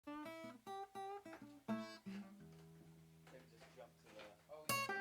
Maybe just jump to the. Oh yeah.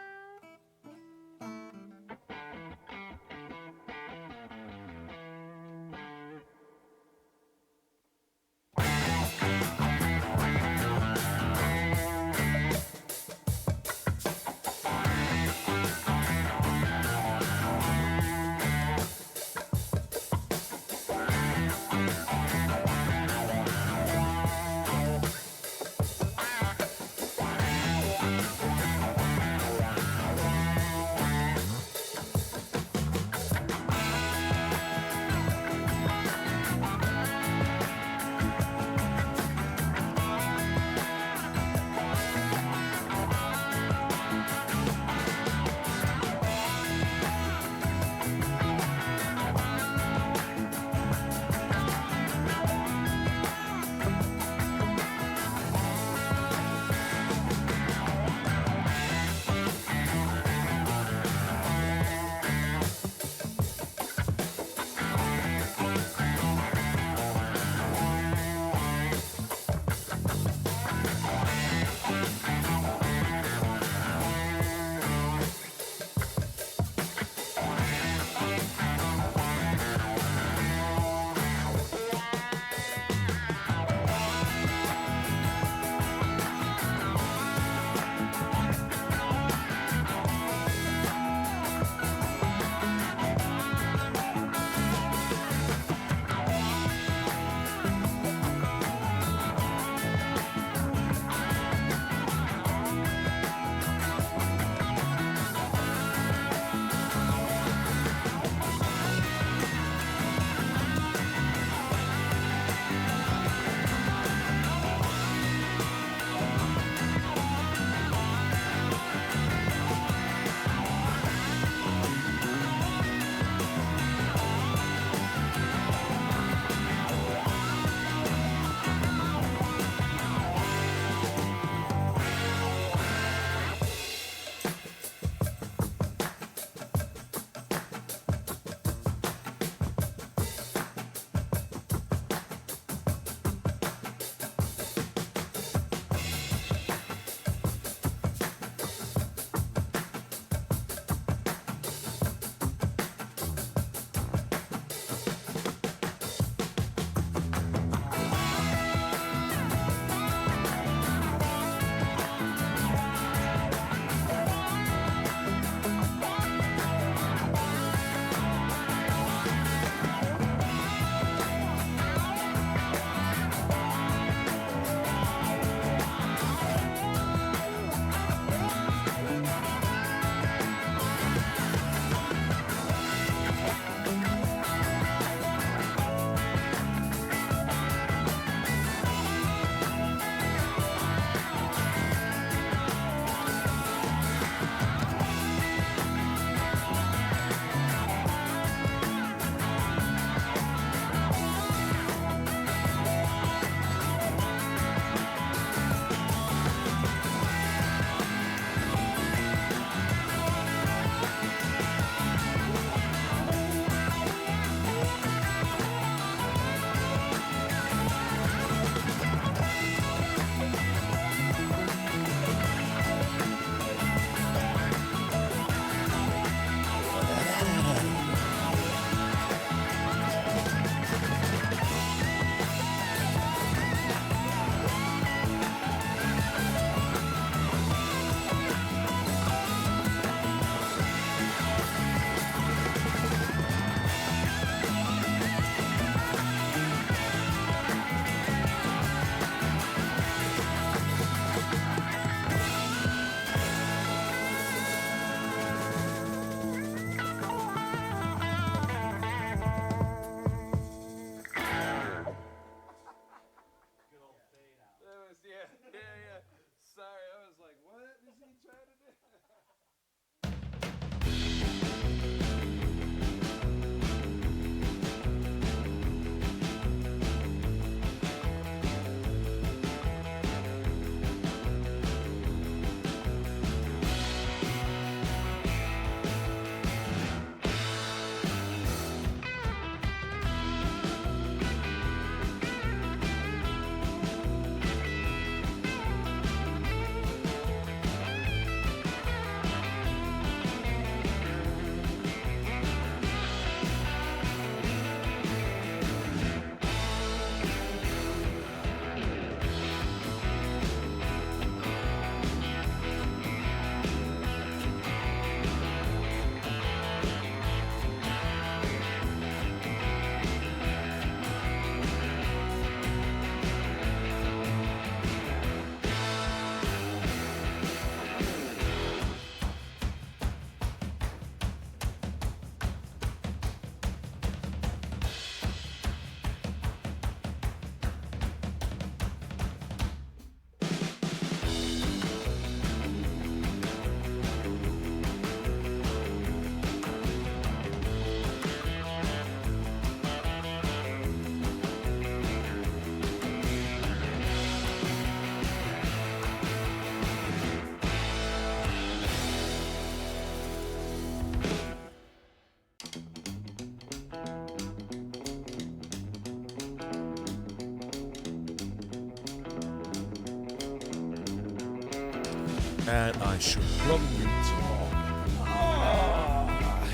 And I should probably talk.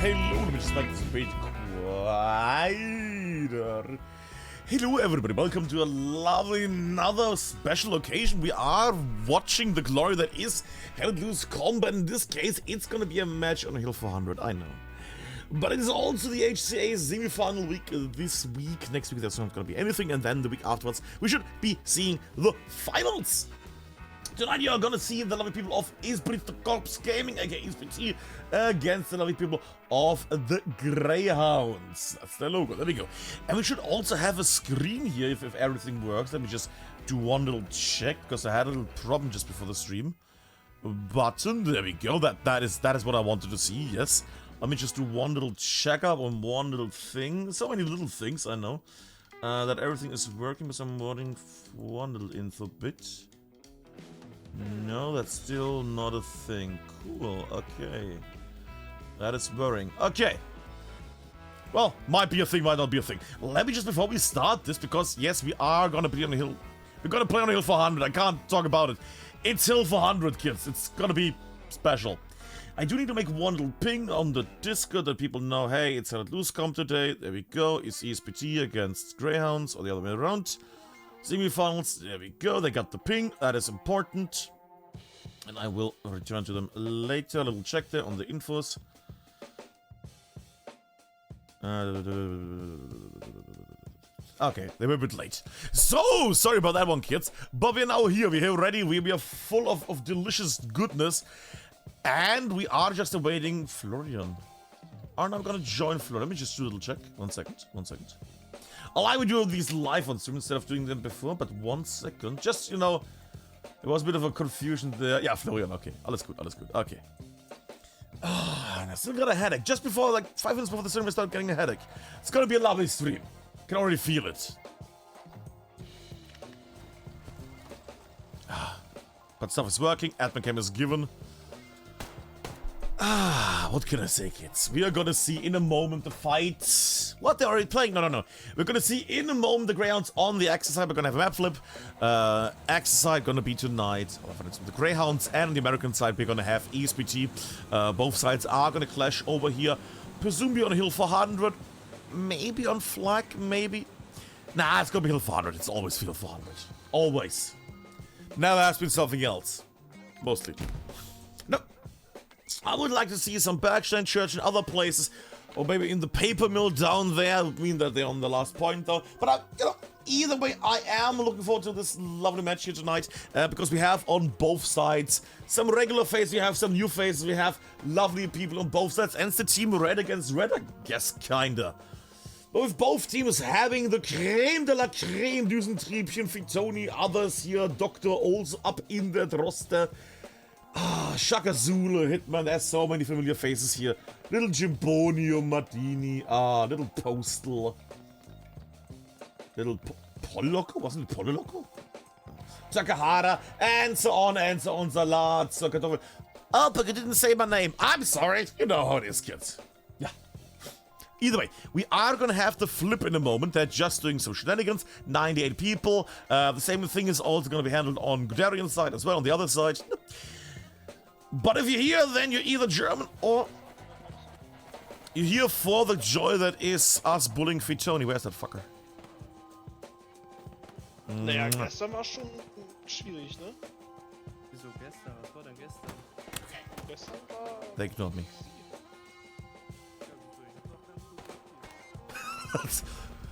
Hello, let me just make this a bit quieter. Hello everybody, welcome to a lovely another special occasion. We are watching the glory that is Held Loose Combat. In this case, it's gonna be a match on HILL400, I know. But it is also the HCA semi-final week this week. Next week there's not gonna be anything, and then the week afterwards we should be seeing the finals. Tonight you are gonna see the lovely people of ESPT Corps Gaming, aka ESPT, against the lovely people of the Greyhounds. That's their logo, there we go. And we should also have a screen here if everything works. Let me just do one little check, because I had a little problem just before the stream. Button, there we go, that is what I wanted to see, yes. Let me just do one little checkup on one little thing. So many little things, I know. That everything is working, but I'm waiting for one little info bit. No, that's still not a thing. Cool, okay. That is worrying. Okay. Well, might be a thing, might not be a thing. Let me just, before we start this, because yes, we are gonna be on the hill. We're gonna play on the HILL400. I can't talk about it. It's HILL400, kids. It's gonna be special. I do need to make one little ping on the Discord that people know, hey, it's Held Loose Comp today. There we go. It's ESPT against Greyhounds, or the other way around. Semifinals, there we go, they got the ping, that is important. And I will return to them later, a little check there on the infos. Okay, they were a bit late. So, sorry about that one, kids. But we're now here, we're here ready, we are full of delicious goodness. And we are just awaiting Florian. Aren't I gonna join Florian? Let me just do a little check, 1 second, 1 second. I like we do these live on stream instead of doing them before, but 1 second. Just, you know, there was a bit of a confusion there. Yeah, Florian, okay. Alles good, okay. And I still got a headache. Just before, like 5 minutes before the stream, I started getting a headache. It's gonna be a lovely stream. I can already feel it. But stuff is working, Admincam is given. What can I say, kids? We are gonna see in a moment the fight. What, they're already playing? No. We're gonna see in a moment the Greyhounds on the Axis side. We're gonna have a map flip. Axis side gonna be tonight. The Greyhounds, and on the American side we're gonna have ESPT. Both sides are gonna clash over here. Presumably on HILL400. Maybe on Flag, maybe. Nah, it's gonna be HILL400. It's always HILL400. Always. Never has been something else. Mostly. No. I would like to see some Bergstein Church and other places, or maybe in the paper mill down there. I mean that they're on the last point though. But you know, either way, I am looking forward to this lovely match here tonight, because we have on both sides some regular faces, we have some new faces, we have lovely people on both sides, and it's the team red against red, I guess, kinda. But with both teams having the creme de la creme, Düsentriebchen, Fitoni, others here, Doctor also up in that roster. Shaka Zulu, Hitman, there's so many familiar faces here. Little Jimbonio, Martini, little Postal. Little Polloco, wasn't it Polloco? Takahara, and so on, Salat, Kartoffel. Oh, but you didn't say my name. I'm sorry. You know how it is, kids. Yeah. Either way, we are gonna have the flip in a moment. They're just doing some shenanigans. 98 people. The same thing is also gonna be handled on Guderian's side as well, on the other side. But if you're here, then you're either German or you're here for the joy that is us bullying Fitoni. Where's that fucker? Naja, gestern war schon schwierig, ne? Wieso gestern? Was war denn gestern? Gestern war... They ignored me.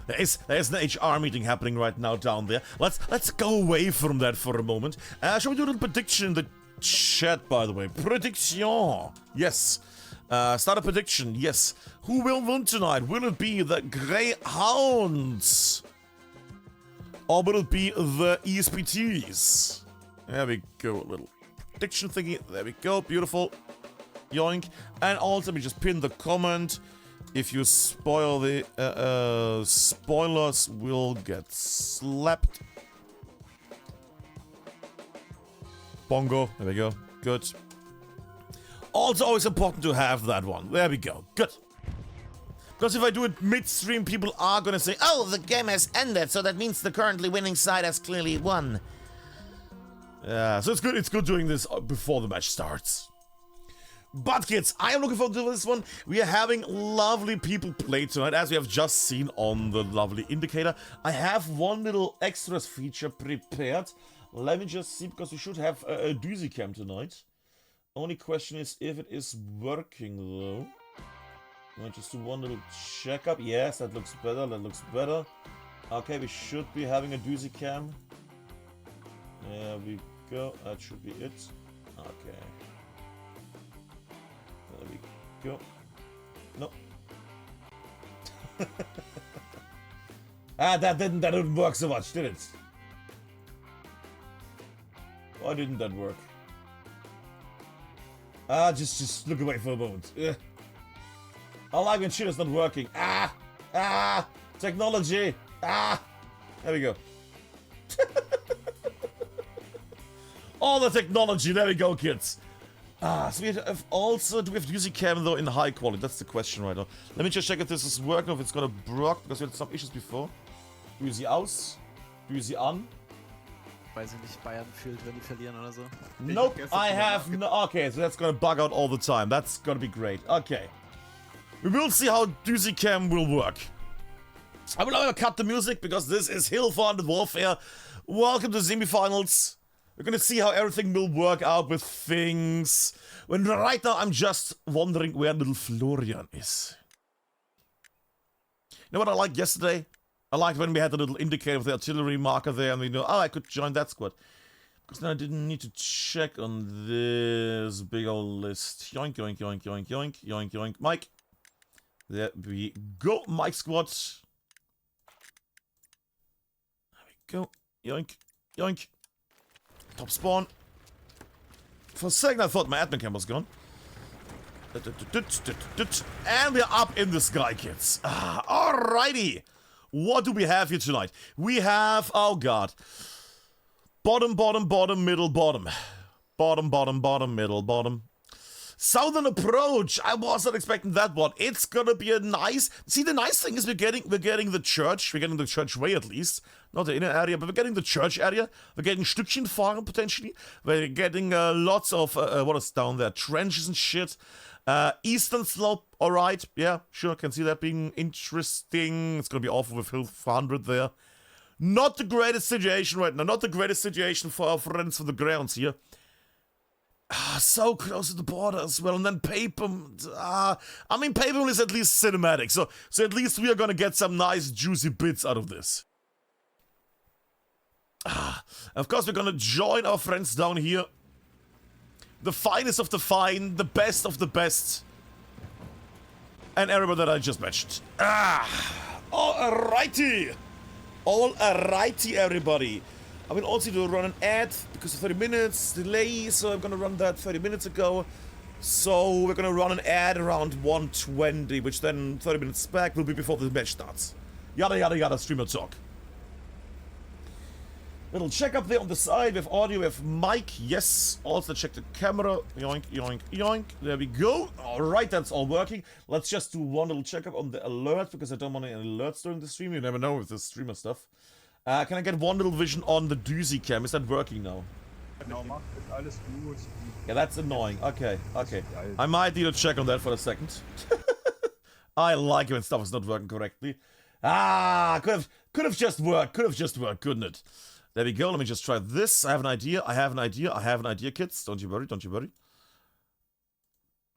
There is an HR meeting happening right now down there. Let's go away from that for a moment. Shall we do a little prediction in the chat, by the way? Prediction. Yes. Start a prediction. Yes. Who will win tonight? Will it be the Greyhounds? Or will it be the ESPTs? There we go. A little prediction thingy. There we go. Beautiful. Yoink. And also, let me just pin the comment. If you spoil the spoilers will get slapped. Bongo. There we go. Good. Also always important to have that one. There we go. Good. Because if I do it midstream, people are gonna say, oh, the game has ended, so that means the currently winning side has clearly won. Yeah, so it's good doing this before the match starts. But kids, I am looking forward to this one. We are having lovely people play tonight, as we have just seen on the lovely indicator. I have one little extras feature prepared. Let me just see, because we should have a doozy cam tonight. Only question is if it is working though. I'll just do one little checkup. Yes, that looks better, that looks better. Okay, we should be having a doozy cam. There we go, that should be it. Okay. There we go. No. That didn't work so much, did it? Why didn't that work? Just look away for a moment. Ugh. I like when shit is not working. Technology. There we go. All the technology. There we go, kids. So we have also, do we have doozy cam though in high quality? That's the question right now. Let me just check if this is working, if it's gonna block, because we had some issues before. Doozy aus, doozy an. Weiß ich nicht, Bayern fühlt, wenn die verlieren oder so. Nope, I have no. Okay, so that's gonna bug out all the time. That's gonna be great. Okay. We will see how doozy cam will work. I will now cut the music because this is HILL400 Warfare. Welcome to semifinals. We're gonna see how everything will work out with things. When right now I'm just wondering where little Florian is. You know what I liked yesterday? I liked when we had the little indicator with the artillery marker there and we know, oh, I could join that squad. Because then I didn't need to check on this big old list. Yoink, yoink, yoink, yoink, yoink, yoink, yoink. Mike. There we go. Mike squad. There we go. Yoink, yoink. Top spawn. For a second I thought my Admincam was gone. And we're up in the sky, kids. Alrighty. What do we have here tonight? We have, oh god. Bottom, bottom, bottom, middle, bottom. Bottom, bottom, bottom, middle, bottom. Southern approach. I was not expecting that one. It's gonna be a nice. See, the nice thing is we're getting the church. We're getting the church way at least, not the inner area, but we're getting the church area. We're getting Stückchen fahren potentially. We're getting lots of what is down there? Trenches and shit. Eastern slope. All right. Yeah, sure. Can see that being interesting. It's gonna be awful with HILL400 there. Not the greatest situation right now. Not the greatest situation for our friends from the grounds here. So close to the border as well, and then Papum. I mean, Papum is at least cinematic, so at least we are gonna get some nice juicy bits out of this. Of course, we're gonna join our friends down here. The finest of the fine, the best of the best, and everybody that I just mentioned. Alrighty, alrighty, everybody. I will also do run an ad because of 30 minutes delay, so I'm gonna run that 30 minutes ago. So we're gonna run an ad around 1:20, which then 30 minutes back will be before the match starts. Yada yada yada, streamer talk. Little check up there on the side. We have audio, we have mic, yes. Also check the camera. Yoink, yoink, yoink. There we go. Alright, that's all working. Let's just do one little checkup on the alert, because I don't want any alerts during the stream. You never know with this streamer stuff. Can I get one little vision on the doozy cam? Is that working now? Yeah, that's annoying. Okay, okay. I might need to check on that for a second. I like it when stuff is not working correctly. Could have just worked. Could have just worked, couldn't it? There we go. Let me just try this. I have an idea. I have an idea. I have an idea, kids. Don't you worry. Don't you worry.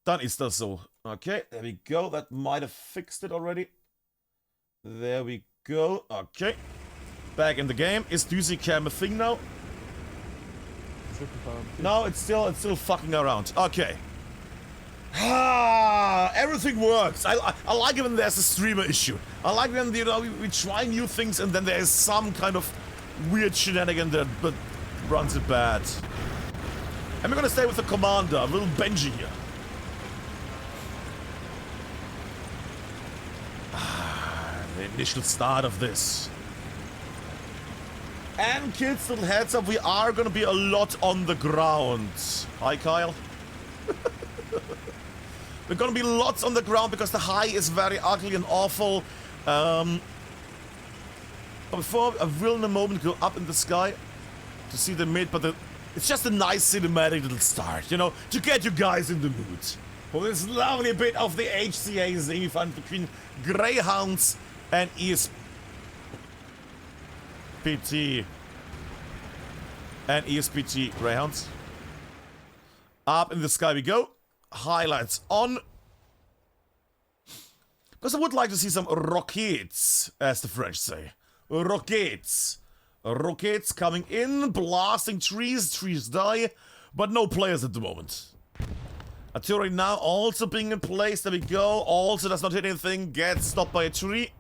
Dann ist das so. Okay, there we go. That might have fixed it already. There we go. Okay. Back in the game. Is doozy cam a thing now? No, it's still fucking around. Okay. Everything works. I like it when there's a streamer issue. I like when, you know, we try new things and then there is some kind of weird shenanigan that runs it bad. And we're gonna stay with the commander, little Benji here. The initial start of this. And kids, little heads up, we are gonna be a lot on the ground. Hi, Kyle. We're gonna be lots on the ground because the high is very ugly and awful. But before, I will in a moment go up in the sky to see the mid, but It's just a nice cinematic little start, you know, to get you guys in the mood for this lovely bit of the HCA semifinal between Greyhounds and ESPT. And ESPT Greyhounds. Up in the sky we go. Highlights on. Because I would like to see some rockets, as the French say. Rockets. Rockets coming in, blasting trees. Trees die, but no players at the moment. Artillery now also being in place. There we go. Also does not hit anything. Gets stopped by a tree.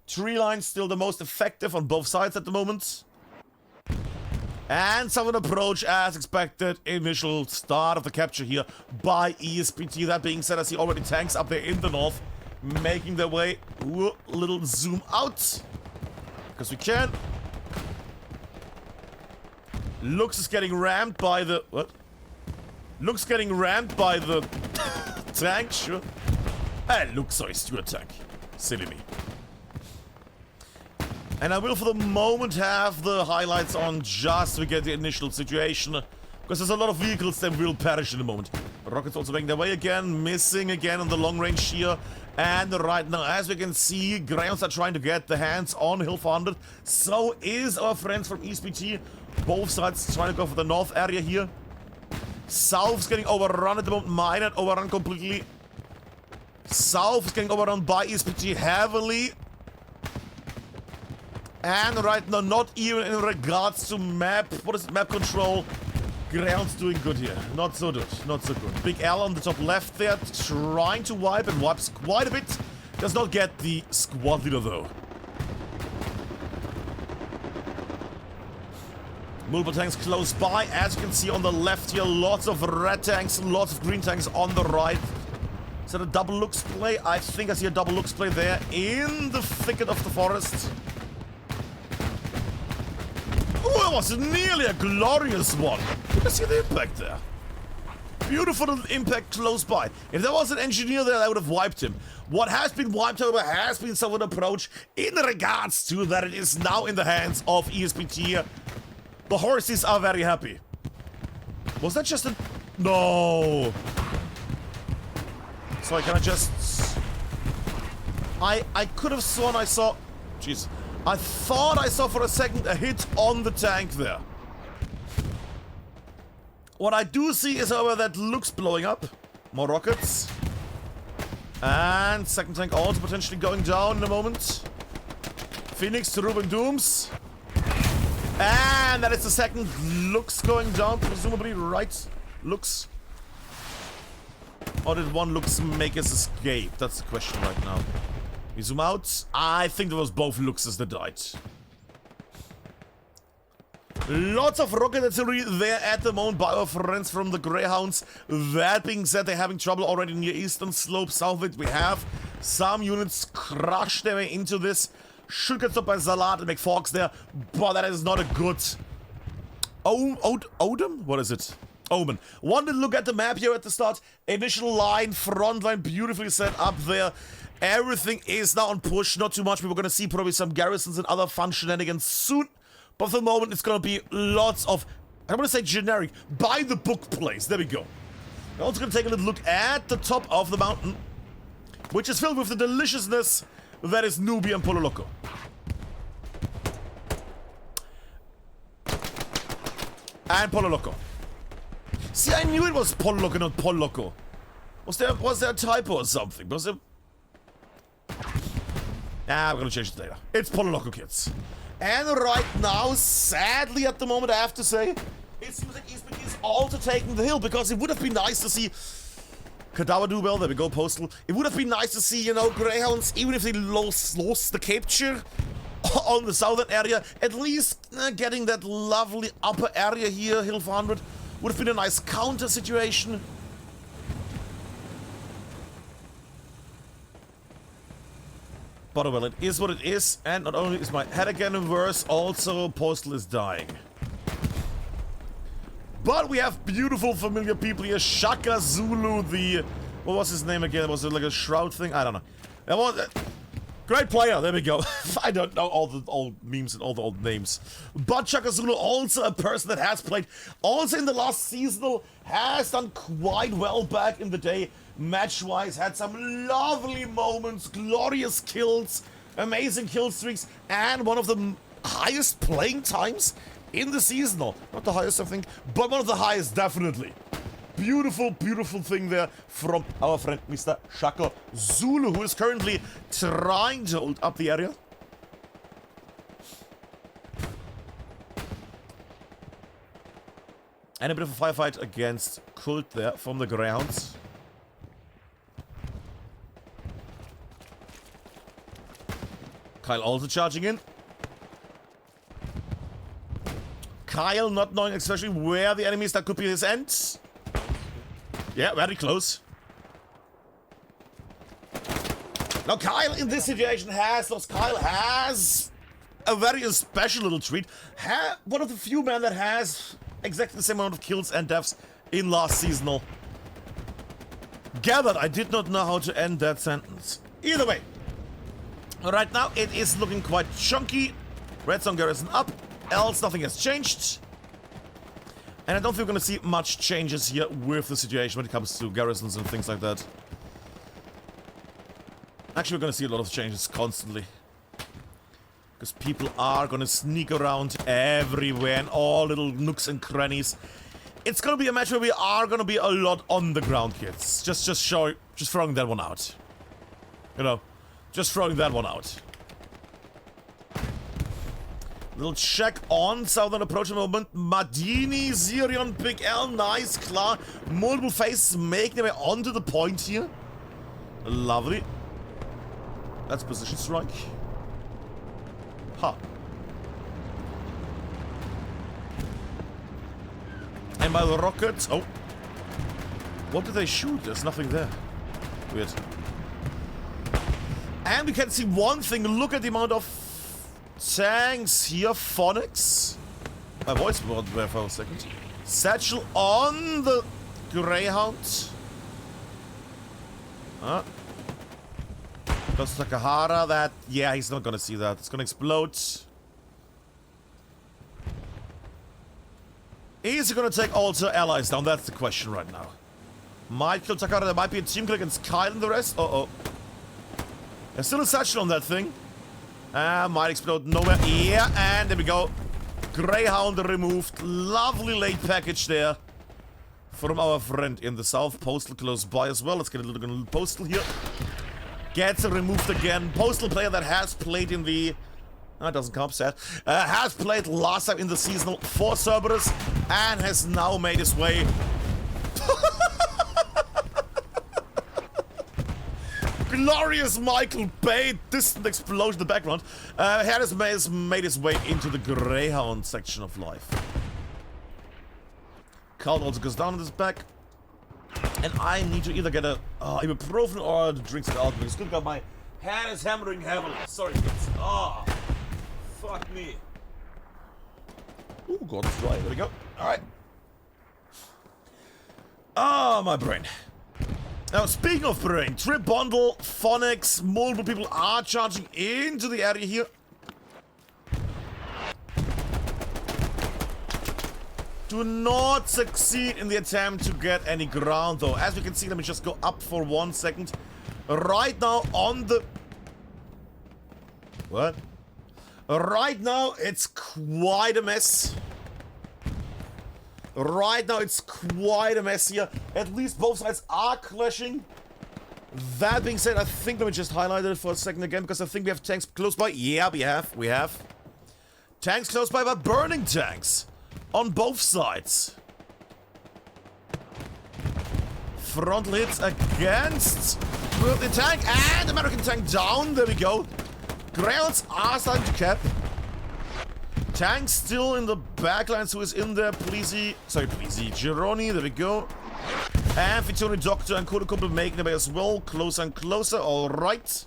Tree line still the most effective on both sides at the moment. And some approach as expected. Initial start of the capture here by ESPT. That being said, I see already tanks up there in the north making their way. Ooh, little zoom out. Because we can. Lux is getting rammed by the... What? Lux getting rammed by the tank, sure. And Lux is your tank. Silly me. And I will for the moment have the highlights on just to get the initial situation. Because there's a lot of vehicles that will perish in a moment. Rockets also making their way again. Missing again on the long range here. And right now, as we can see, Greyhounds are trying to get the hands on HILL400. So is our friends from ESPT. Both sides trying to go for the north area here. South's getting overrun at the moment. Minor overrun completely. South is getting overrun by ESPT heavily. And right now, not even in regards to map. What is it? Map control. Greyhounds doing good here. Not so good. Not so good. Big L on the top left there. Trying to wipe and wipes quite a bit. Does not get the squad leader though. Multiple tanks close by. As you can see on the left here, lots of red tanks, lots of green tanks on the right. Is that a double looks play? I think I see a double looks play there in the thicket of the forest. Oh, it was nearly a glorious one. You can see the impact there. Beautiful little impact close by. If there was an engineer there, I would have wiped him. What has been wiped, however, has been some approach in regards to that it is now in the hands of ESPT. The horses are very happy. Was that just a... No. Sorry, can I just... I could have sworn I saw... Jeez. I thought I saw for a second a hit on the tank there. What I do see is, however, that looks blowing up. More rockets. And second tank also potentially going down in a moment. Phoenix to Ruben Dooms. And that is the second Lux going down, presumably, right? Lux. Or did one Lux make his escape? That's the question right now. We zoom out. I think there was both Luxes that died. Lots of rocket artillery there at the moment by our friends from the Greyhounds. That being said, they're having trouble already near eastern slope. South of it, we have some units crush their way into this. Should get stopped by Salat and McForks there, but that is not a good... Odom? What is it? Omen. One little look at the map here at the start. Initial line, front line, beautifully set up there. Everything is now on push, not too much. We were going to see probably some garrisons and other fun shenanigans soon. But for the moment, it's going to be lots of, I'm going to say generic, by the book plays. There we go. We're also going to take a little look at the top of the mountain, which is filled with the deliciousness that is Nubia and Polo Loco. And Polo Loco. See, I knew it was Polo Loco, not Polo Loco. Was there a typo or something? Was there... I'm gonna change it later. It's Polo Loco, kids. And right now, sadly at the moment, I have to say, it seems like ESPT is also taking the hill, because it would have been nice to see Kadawa do well. There we go, Postal. It would have been nice to see, you know, Greyhounds, even if they lost the capture on the southern area, at least getting that lovely upper area here, HILL400, would have been a nice counter situation. But well, it is what it is, and not only is my head again worse, also Postal is dying. But we have beautiful familiar people here. Shaka Zulu, the... What was his name again? Was it like a shroud thing? I don't know. Great player, there we go. I don't know all the old memes and all the old names. But Chaka Zulu, also a person that has played, also in the last seasonal, has done quite well back in the day, match-wise, had some lovely moments, glorious kills, amazing kill streaks, and one of the highest playing times in the seasonal. Not the highest, I think, but one of the highest, definitely. Beautiful, beautiful thing there from our friend Mr. Chaka Zulu, who is currently trying to hold up the area. And a bit of a firefight against Kult there from the Greyhounds. Kyle also charging in. Kyle not knowing especially where the enemy is, that could be his end. Yeah, very close. Now Kyle in this situation has a very special little treat. One of the few men that has exactly the same amount of kills and deaths in last seasonal. Gathered, I did not know how to end that sentence. Either way, right now it is looking quite chunky. Redstone garrison up, else nothing has changed. And I don't think we're going to see much changes here with the situation when it comes to garrisons and things like that. Actually, we're going to see a lot of changes constantly. Because people are going to sneak around everywhere in all little nooks and crannies. It's going to be a match where we are going to be a lot on the ground, kids. Just throwing that one out. You know, just throwing that one out. Little check on southern approach moment. Madini, Zirion, Big L, nice, klar. Multiple faces making their way onto the point here. Lovely. That's position strike. Ha. And by the rockets. Oh. What did they shoot? There's nothing there. Weird. And we can see one thing. Look at the amount of tanks here, Phonics. My voice was there for a second. Satchel on the Greyhound. Goes to Takahara. That, yeah, he's not gonna see that. It's gonna explode. Is he gonna take also allies down? That's the question right now. Might kill Takahara. There might be a team kill against Kyle and the rest. Uh-oh. There's still a satchel on that thing. Might explode nowhere. Yeah, and there we go. Greyhound removed. Lovely late package there from our friend in the south. Postal close by as well. Let's get a little postal here. Gets removed again. Postal player that has played in the... it doesn't come up, sad. Has played last time in the seasonal for Cerberus and has now made his way... Glorious Michael Bay, distant explosion in the background. Has made his way into the Greyhound section of life. Carl also goes down on his back. And I need to either get a ibuprofen or drink some alcohol. It's good because my hand is hammering heavily. Sorry, kids. Fuck me. Ooh, God, it's dry. There we go. Alright. My brain. Now, speaking of brain, Trip Bundle, Phonics, multiple people are charging into the area here. Do not succeed in the attempt to get any ground, though. As we can see, let me just go up for 1 second. Right now, on the... What? Right now, it's quite a mess. Right now, it's quite a mess here. At least both sides are clashing. That being said, I think let me just highlight it for a second again, because I think we have tanks close by. Yeah, we have. Tanks close by, but burning tanks on both sides. Frontal hits against the tank, and American tank down. There we go. Greyhounds are starting to cap. Tank still in the backlines, who is in there, Pleasy, Gironi, there we go. And Fitoni Doctor and Kodokumpel making their way as well, closer and closer, alright.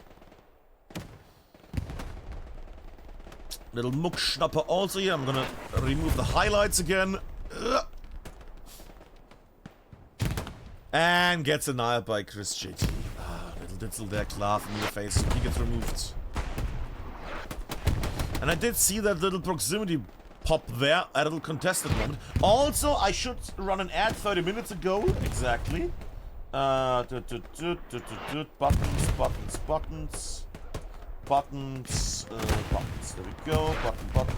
Little Muck Schnapper also here, I'm gonna remove the highlights again. And gets annihilated by Chris JT. Little Ditzel there, klar, from the face, he gets removed. And I did see that little proximity pop there, a little contested moment. Also, I should run an ad 30 minutes ago. Exactly. Buttons. There we go. Button.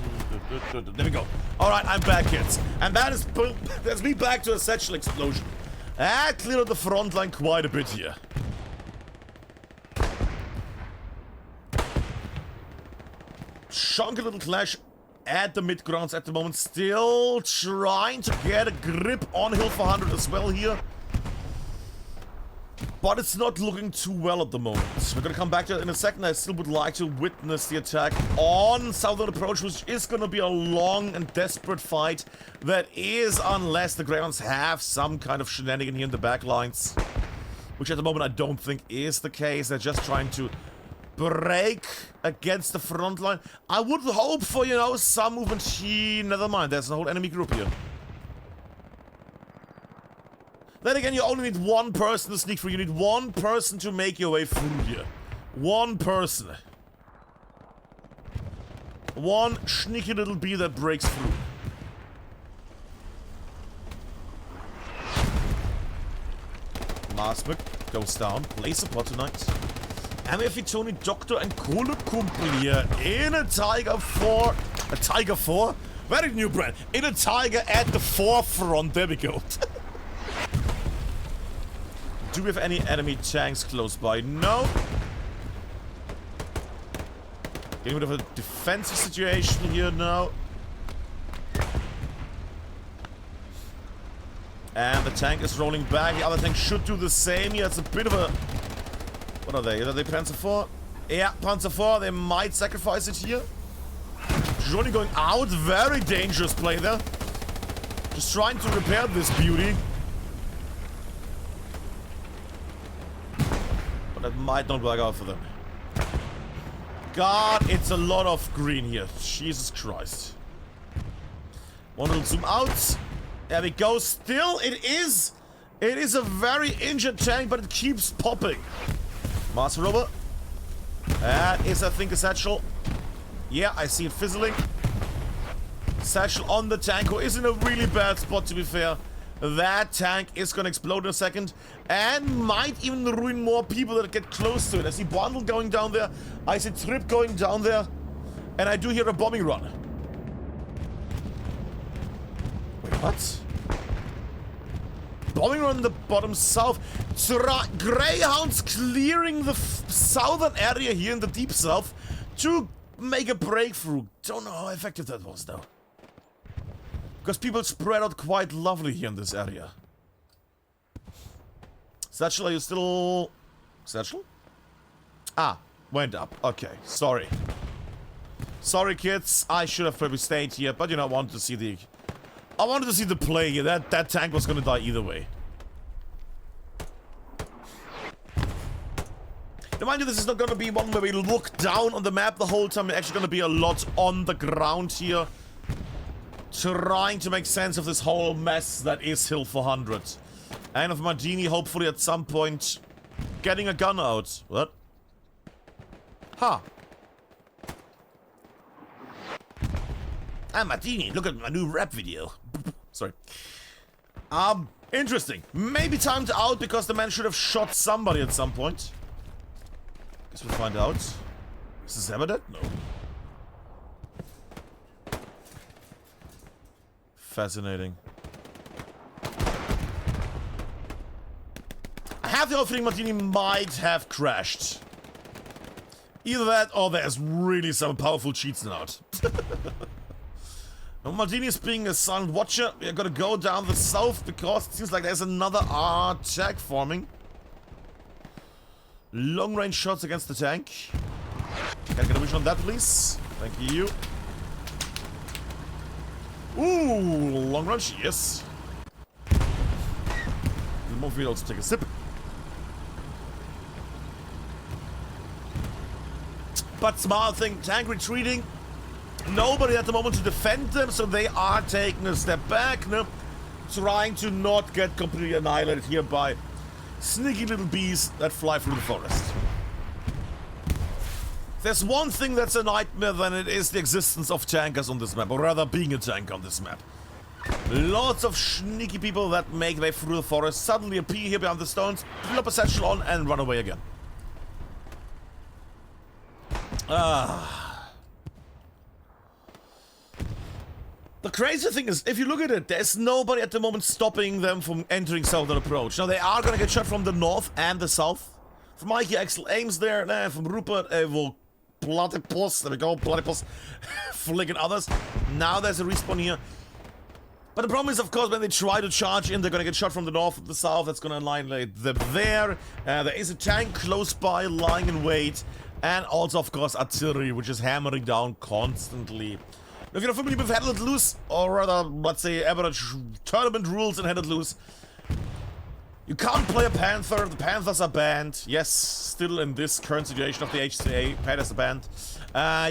There we go. Alright, I'm back, kids. And that's me back to a satchel explosion. That cleared the front line quite a bit here. Chunky little clash at the mid-grounds at the moment. Still trying to get a grip on HILL400 as well here. But it's not looking too well at the moment. We're gonna come back to it in a second. I still would like to witness the attack on Southern Approach, which is gonna be a long and desperate fight. That is, unless the Greyhounds have some kind of shenanigan here in the back lines. Which at the moment I don't think is the case. They're just trying to break against the front line. I would hope for, you know, some movement here. Never mind, there's a whole enemy group here. Then again, you only need one person to sneak through. You need one person to make your way through here. One person. One sneaky little bee that breaks through. Marsberg goes down. Plays support tonight. MFE Tony, Doctor and Kohle Kumpel here in a Tiger 4. A Tiger 4? Very new brand. In a Tiger at the forefront. There we go. Do we have any enemy tanks close by? No. Getting rid of a defensive situation here now. And the tank is rolling back. The other tank should do the same. Yeah, it's a bit of a... What are they? Are they Panzer 4? Yeah, Panzer 4. They might sacrifice it here. Johnny going out. Very dangerous play there. Just trying to repair this beauty. That might not work out for them. God, it's a lot of green here. Jesus Christ. One little zoom out. There we go. Still, it is a very injured tank, but it keeps popping. Master Rover. That is, I think, a satchel. Yeah, I see it fizzling. Satchel on the tank, who is in a really bad spot, to be fair. That tank is gonna explode in a second and might even ruin more people that get close to it. I see Bundle going down there. I see Trip going down there. And I do hear a bombing run. Wait, what? Bombing run in the bottom south. Greyhounds clearing the southern area here in the deep south to make a breakthrough. Don't know how effective that was, though. Because people spread out quite lovely here in this area. Satchel, are you still... Satchel? Ah, went up. Okay, sorry. Sorry, kids. I should have probably stayed here, but you know, I wanted to see the... I wanted to see the play here. That tank was gonna die either way. Now, mind you, this is not gonna be one where we look down on the map the whole time. We're actually gonna be a lot on the ground here. Trying to make sense of this whole mess that is HILL400. And of Martini, hopefully at some point, getting a gun out. What? Huh. Ah, Martini, look at my new rap video. Sorry. Interesting. Maybe timed out because the man should have shot somebody at some point. Guess we'll find out. Is this ever dead? No. Fascinating. I have the feeling Martini might have crashed. Either that or there's really some powerful cheats out. Now Martini is being a silent watcher. We're gonna go down the south because it seems like there's another attack forming. Long range shots against the tank. Can I get a vision on that, please? Thank you. Ooh, long range, yes. The more we also take a sip. But smart thing, tank retreating. Nobody at the moment to defend them, so they are taking a step back, no? Trying to not get completely annihilated here by sneaky little bees that fly through the forest. There's one thing that's a nightmare, then it is the existence of tankers on this map, or rather being a tank on this map. Lots of sneaky people that make their way through the forest, suddenly appear here behind the stones, flip a satchel on, and run away again. The crazy thing is, if you look at it, there's nobody at the moment stopping them from entering southern approach. Now, they are gonna get shot from the north and the south. From Mikey Axel Ames there, from Rupert, will Platypus, there we go, Platypus, flicking others. Now there's a respawn here. But the problem is, of course, when they try to charge in, they're gonna get shot from the north and the south. That's gonna annihilate them there. There is a tank close by, lying in wait. And also, of course, artillery, which is hammering down constantly. If you're not familiar with Head It Loose, or rather, let's say, average tournament rules in Head It Loose, you can't play a Panther. The Panthers are banned. Yes, still in this current situation of the HCA, Panthers are banned.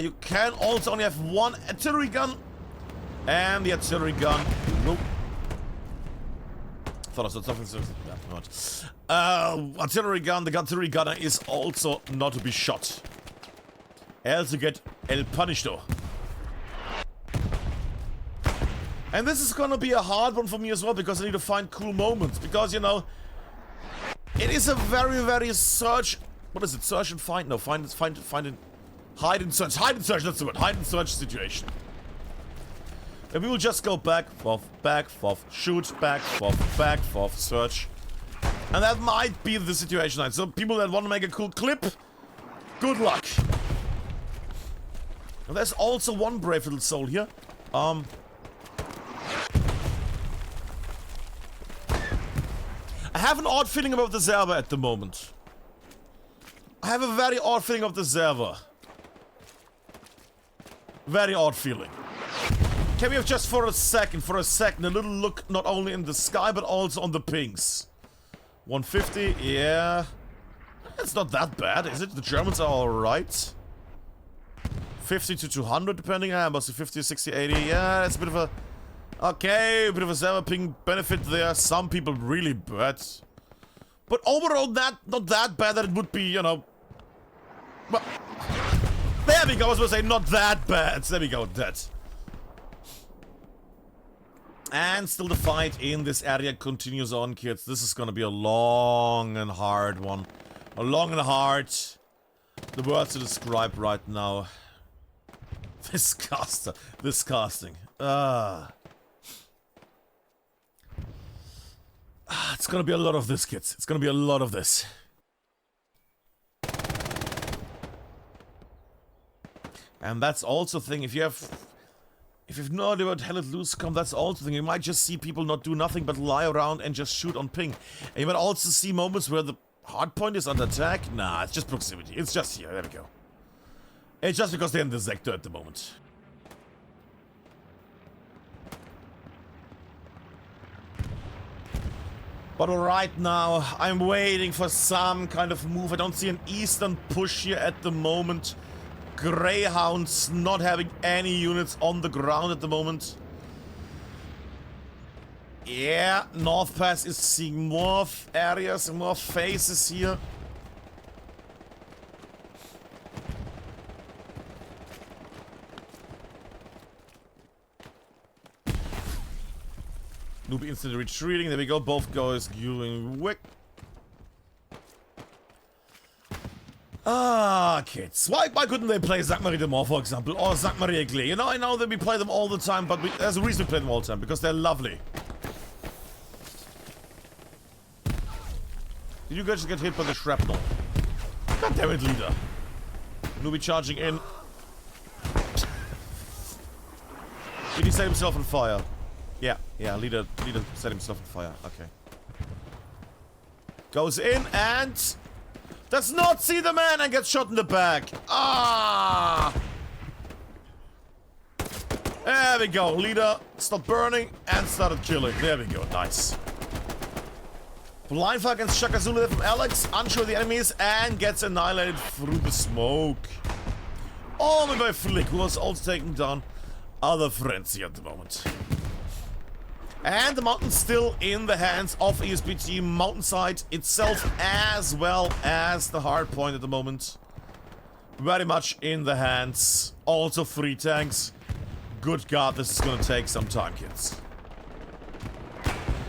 You can also only have one artillery gun. And the artillery gun... Whoa. Thought I said something so... not. Artillery gun, the artillery gunner is also not to be shot. Else you get El Punishto. And this is gonna be a hard one for me as well, because I need to find cool moments. Because, you know, it is a very, very search... What is it? Search and find? No, find it. Hide and search. Hide and search, that's the word. Hide and search situation. And we will just go back, forth, shoot, back, forth, search. And that might be the situation. So people that want to make a cool clip, good luck. And there's also one brave little soul here. I have an odd feeling about the Zerva at the moment. I have a very odd feeling of the Zerva. Very odd feeling. Can we have just for a second, a little look not only in the sky, but also on the pings? 150, yeah. It's not that bad, is it? The Germans are alright. 50 to 200, depending. Must be 50, 60, 80. Yeah, that's a bit of a... Okay, a bit of a Zerva ping benefit there. Some people really bad. But overall, not that bad that it would be, you know... Well, there we go, I was going to say not that bad. There we go, that. And still the fight in this area continues on, kids. This is gonna be a long and hard one. A long and hard. The words to describe right now. Disgusting. It's gonna be a lot of this, kids. It's gonna be a lot of this. And that's also the thing, if you've no idea what Hell It Loose come, that's also the thing. You might just see people not do nothing but lie around and just shoot on ping. And you might also see moments where the hardpoint is under attack. Nah, it's just proximity. It's just here. There we go. It's just because they're in the sector at the moment. But right now, I'm waiting for some kind of move. I don't see an eastern push here at the moment. Greyhounds not having any units on the ground at the moment. Yeah, North Pass is seeing more areas and more faces here. Noob instantly retreating. There we go. Both guys going wick. Ah, kids. Why couldn't they play Zach-Marie de Mort, for example? Or Zach-Marie Eglé? You know, I know that we play them all the time, but there's a reason we play them all the time. Because they're lovely. Did you guys get hit by the shrapnel? God damn it, leader. Noobie charging in. Did he set himself on fire? Yeah, leader set himself on fire. Okay. Goes in and... does not see the man and gets shot in the back. Ah! There we go. Leader stopped burning and started killing. There we go. Nice. Blind fire against Shaka Zulu from Alex. Unsure of the enemies and gets annihilated through the smoke. Only by Flick, who was also taking down other friends here at the moment. And the mountain still in the hands of ESPT Mountainside itself, as well as the hard point at the moment. very much in the hands. Also 3 tanks. Good God, this is gonna take some time, kids.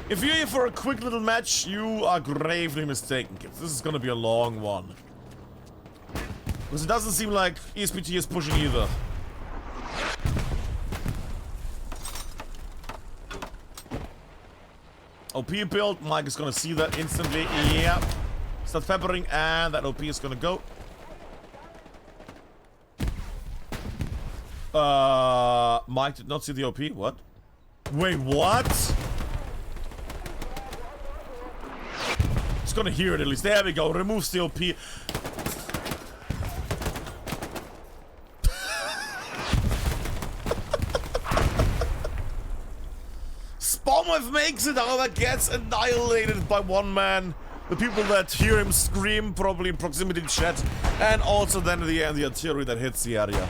If you're here for a quick little match, you are gravely mistaken, kids. This is gonna be a long one. Because it doesn't seem like ESPT is pushing either. OP build, Mike is gonna see that instantly. Yeah. Start peppering, and that OP is gonna go. Mike did not see the OP. What? Wait, what? He's gonna hear it at least. There we go. Removes the OP. Spawnwave makes it, however, gets annihilated by one man. The people that hear him scream, probably in proximity chat, and also then in the end, the artillery that hits the area.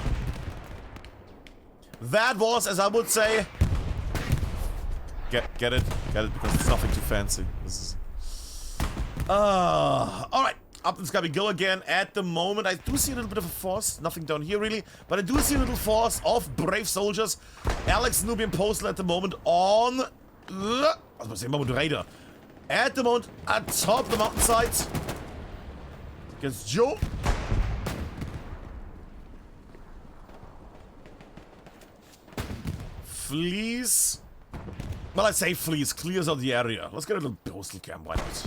That was, as I would say... Get it? Get it? Because it's nothing too fancy. This is... Alright. Up in the sky we go again. At the moment, I do see a little bit of a force. Nothing down here, really. But I do see a little force of brave soldiers. Alex, Nubian Postal at the moment on... I was about to say Moment Raider. At the moment, atop the mountainside. Against Joe. Flees. Well, I say flees. Clears out the area. Let's get a little postal cam. Why not?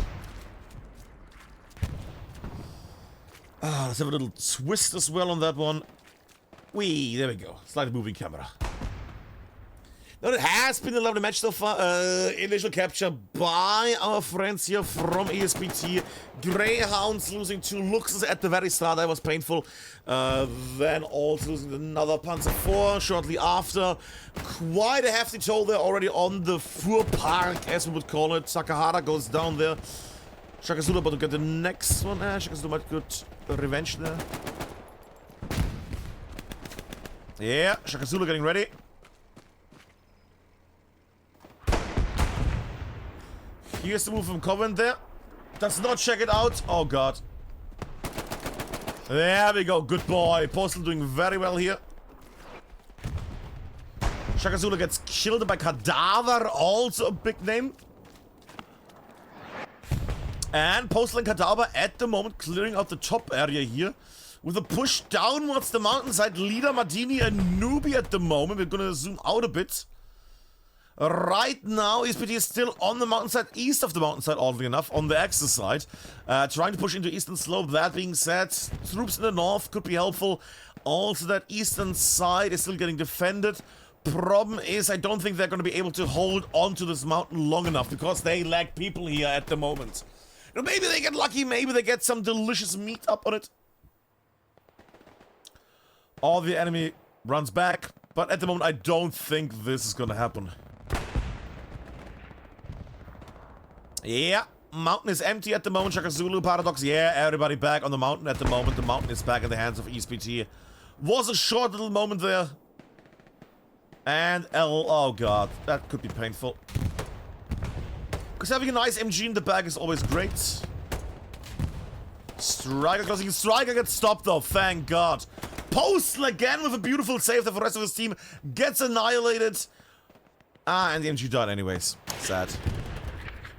Let's have a little twist as well on that one. Whee, there we go. Slightly moving camera. Now, it has been a lovely match so far. Initial capture by our friends here from ESPT. Greyhounds losing 2 Luxus at the very start. That was painful. Then also losing another Panzer IV shortly after. Quite a hefty toll there already on the Fuhrpark, as we would call it. Sakahara goes down there. Shaka Zulu about to get the next one. Shaka Zulu might get revenge there. Yeah, Shaka Zulu getting ready. Here's the move from Covenant there. Does not check it out. Oh, God. There we go. Good boy. Postal doing very well here. Shaka Zulu gets killed by Cadaver. Also a big name. And Postal and Cadaver at the moment clearing out the top area here. With a push downwards the mountainside. Leader, Martini, and Newbie at the moment. We're going to zoom out a bit. Right now, ESPT is still on the mountainside, east of the mountainside, oddly enough, on the Axis side. Trying to push into eastern slope. That being said, troops in the north could be helpful. Also, that eastern side is still getting defended. Problem is, I don't think they're going to be able to hold on to this mountain long enough, because they lack people here at the moment. Now, maybe they get lucky, maybe they get some delicious meat up on it. Or the enemy runs back, but at the moment, I don't think this is going to happen. Yeah, mountain is empty at the moment. Shaka Zulu, Paradox. Yeah, everybody back on the mountain at the moment. The mountain is back in the hands of ESPT. Was a short little moment there. And L. Oh, God. That could be painful. Because having a nice MG in the back is always great. Striker closing. Striker gets stopped, though. Thank God. Postal again with a beautiful save. The rest of his team gets annihilated. And the MG died anyways. Sad.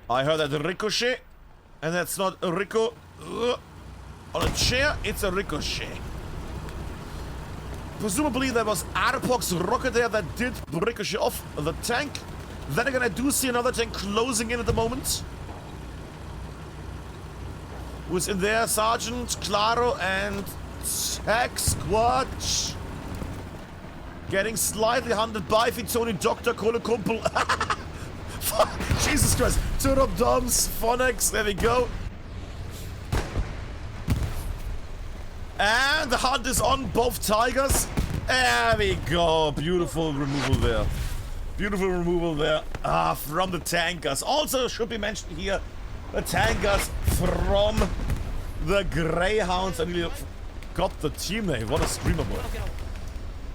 I heard that ricochet, and that's not a rico on a chair, it's a ricochet. Presumably there was Arpok's rocket there that did ricochet off the tank. Then again, I do see another tank closing in at the moment. Who's in there? Sergeant, Claro, and Tech Squad. Getting slightly hunted by Fitoni, Dr. Kole Kumpel. Jesus Christ. Turop Doms, Phonex, there we go. And the hunt is on both Tigers. There we go. Beautiful removal there. Beautiful removal there. From the tankers. Also should be mentioned here, the tankers from the Greyhounds. I nearly got the team name. What a screamer boy.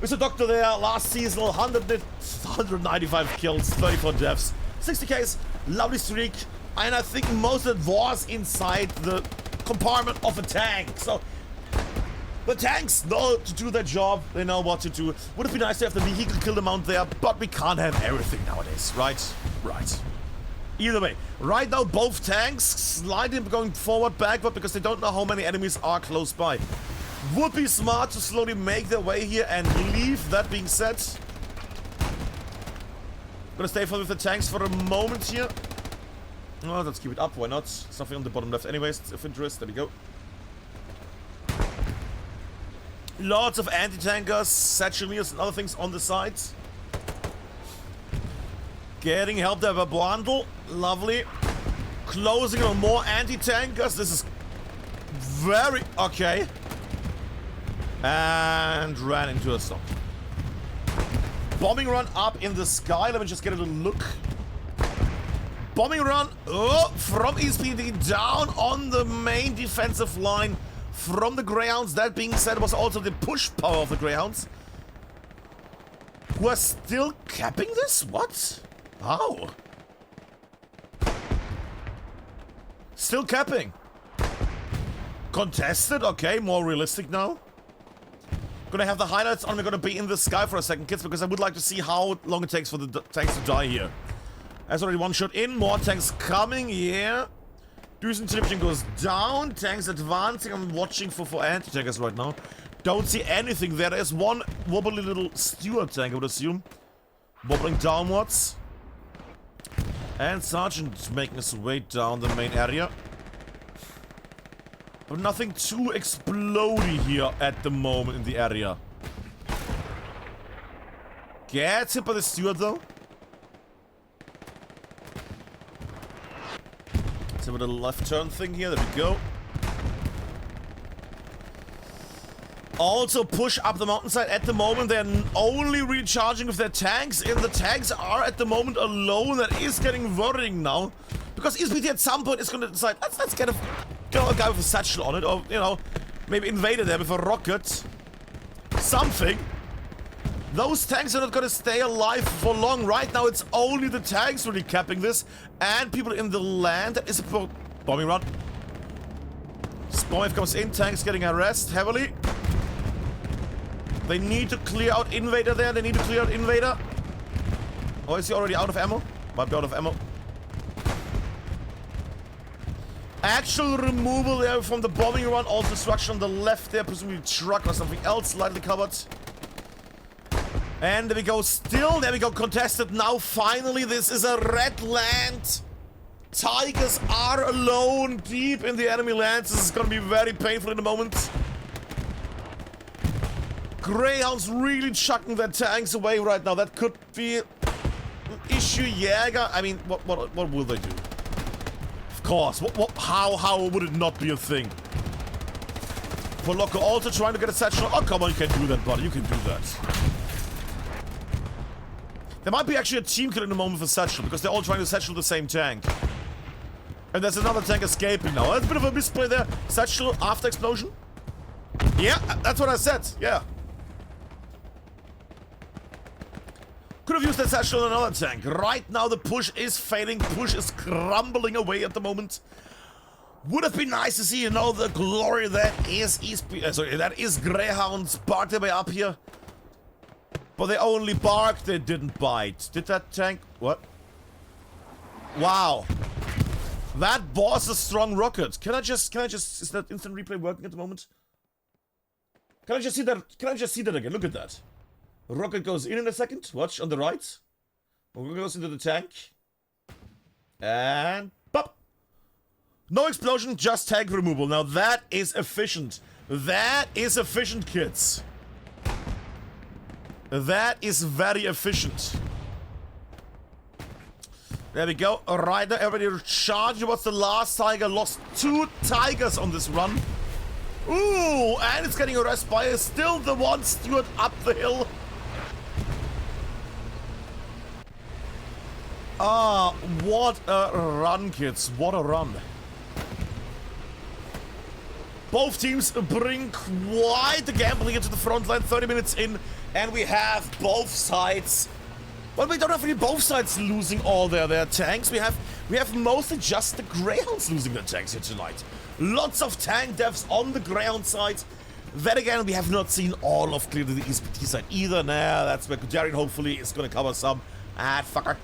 Mr. Doctor there, last season, 195 kills, 34 deaths. 60 Ks, lovely streak, and I think most of it was inside the compartment of a tank. So, The tanks know to do their job. They know what to do. Would have been nice to have the vehicle kill them out there, but we can't have everything nowadays, right? Right. Either way, right now both tanks slightly going forward, backward, because they don't know how many enemies are close by. Would be smart to slowly make their way here and leave. That being said, gonna stay with the tanks for a moment here. Oh, let's keep it up. Why not? Something on the bottom left anyways. It's of interest. There we go. Lots of anti-tankers, satcheliers and other things on the sides. Getting help there by Bundle. Lovely. Closing on more anti-tankers. This is very... okay. And ran into a stop. Bombing run up in the sky. Let me just get a little look. Bombing run from ESPT down on the main defensive line from the Greyhounds. That being said, was also the push power of the Greyhounds, who are still capping this? What? How? Still capping. Contested? Okay, more realistic now. Gonna have the highlights on. We're gonna be in the sky for a second, kids, because I would like to see how long it takes for the tanks to die here. There's already one shot in. More tanks coming here. Düsentriebchen goes down. Tanks advancing. I'm watching for anti-tankers right now. Don't see anything there. There's one wobbly little Stewart tank, I would assume. Wobbling downwards. And Sergeant making his way down the main area. But nothing too explodey here at the moment in the area. Gets hit by the Stewart though. Let's have a little left turn thing here. There we go. Also push up the mountainside at the moment. They're only recharging with their tanks, and the tanks are at the moment alone. That is getting worrying now, because ESPT at some point is going to decide, let's get a guy with a satchel on it, or you know, maybe invader there with a rocket, something. Those tanks are not going to stay alive for long. Right now, it's only the tanks really capping this, and people in the land. That is a bombing run. Spawn wave comes in. Tanks getting harassed heavily. They need to clear out Invader there. They need to clear out Invader. Or is he already out of ammo? Might be out of ammo. Actual removal there from the bombing run. Also destruction on the left there. Presumably truck or something else slightly covered. And there we go. Still, there we go. Contested now. Finally, this is a red land. Tigers are alone deep in the enemy lands. This is going to be very painful in a moment. Greyhounds really chucking their tanks away right now. That could be an issue. Jäger. I mean, what will they do? Of course. How would it not be a thing? For Loco also trying to get a satchel. Oh, come on, you can do that, buddy. You can do that. There might be actually a team kill in a moment for satchel, because they're all trying to satchel the same tank. And there's another tank escaping now. That's a bit of a misplay there. Satchel after explosion. Yeah, that's what I said. Yeah. Could have used that satchel on another tank. Right now the push is failing. Push is crumbling away at the moment. Would have been nice to see, you know, the glory that is that is Greyhounds barked their way up here. But they only barked, they didn't bite. Did that tank... what? Wow. That was a strong rocket. Can I just... is that instant replay working at the moment? Can I just see that again? Look at that. Rocket goes in a second. Watch on the right. Rocket goes into the tank. And... pop! No explosion, just tank removal. Now that is efficient. That is efficient, kids. That is very efficient. There we go. A rider, everybody charged. What's the last tiger? Lost 2 tigers on this run. Ooh, and it's getting arrested by still the one Stewart up the hill. Ah, what a run, kids. What a run. Both teams bring quite the gambling into the front line. 30 minutes in, and we have both sides. Well, we don't have really both sides losing all their tanks. We have mostly just the Greyhounds losing their tanks here tonight. Lots of tank deaths on the Greyhound side. Then again, we have not seen all of clearly the ESPT side either. Nah, that's where Kujarian hopefully is going to cover some. Ah, fucker.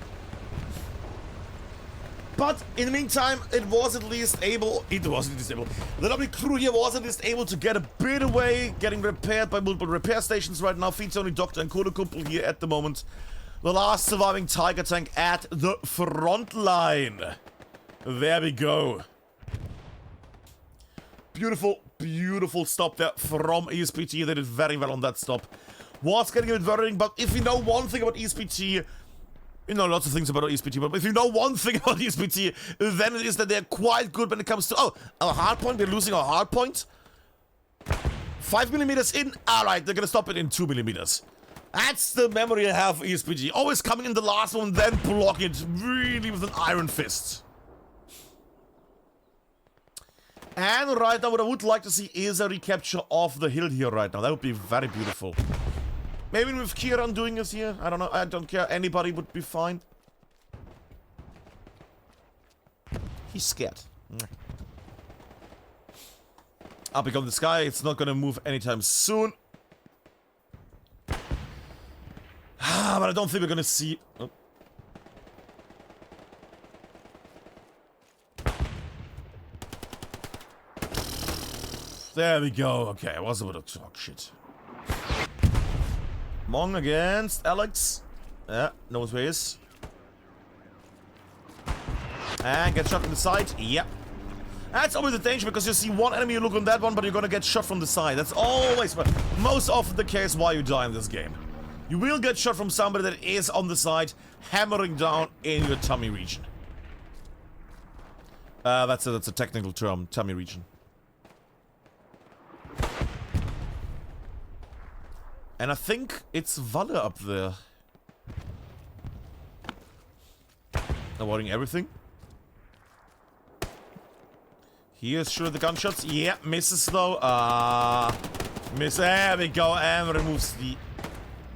But in the meantime, it was at least able. The lovely crew here was at least able to get a bit away, getting repaired by multiple repair stations right now. Feeds only Doctor and Kohlekumpel here at the moment. The last surviving Tiger tank at the front line. There we go. Beautiful, beautiful stop there from ESPT. They did very well on that stop. Was getting a bit worrying, but if you know one thing about ESPT, you know lots of things about ESPT, but if you know one thing about ESPT, then it is that they're quite good when it comes to, oh, our hard point, we're losing our hard point. 5 millimeters in, alright, they're gonna stop it in 2 millimeters. That's the memory I have of ESPT. Always coming in the last one, then block it really with an iron fist. And right now, what I would like to see is a recapture of the hill here right now. That would be very beautiful. Maybe with Kieran doing this here. I don't know. I don't care. Anybody would be fine. He's scared. Up in the sky. It's not going to move anytime soon. But I don't think we're going to see... Oh. There we go. Okay, I was about to talk shit. Mong against Alex. Yeah, knows where he is. And get shot from the side. Yep. That's always a danger because you see one enemy, you look on that one, but you're gonna get shot from the side. That's always, most often the case why you die in this game. You will get shot from somebody that is on the side, hammering down in your tummy region. That's a technical term, tummy region. And I think it's Valle up there. Avoiding everything. Here's sure the gunshots. Yeah, misses though. Miss. There we go. And removes the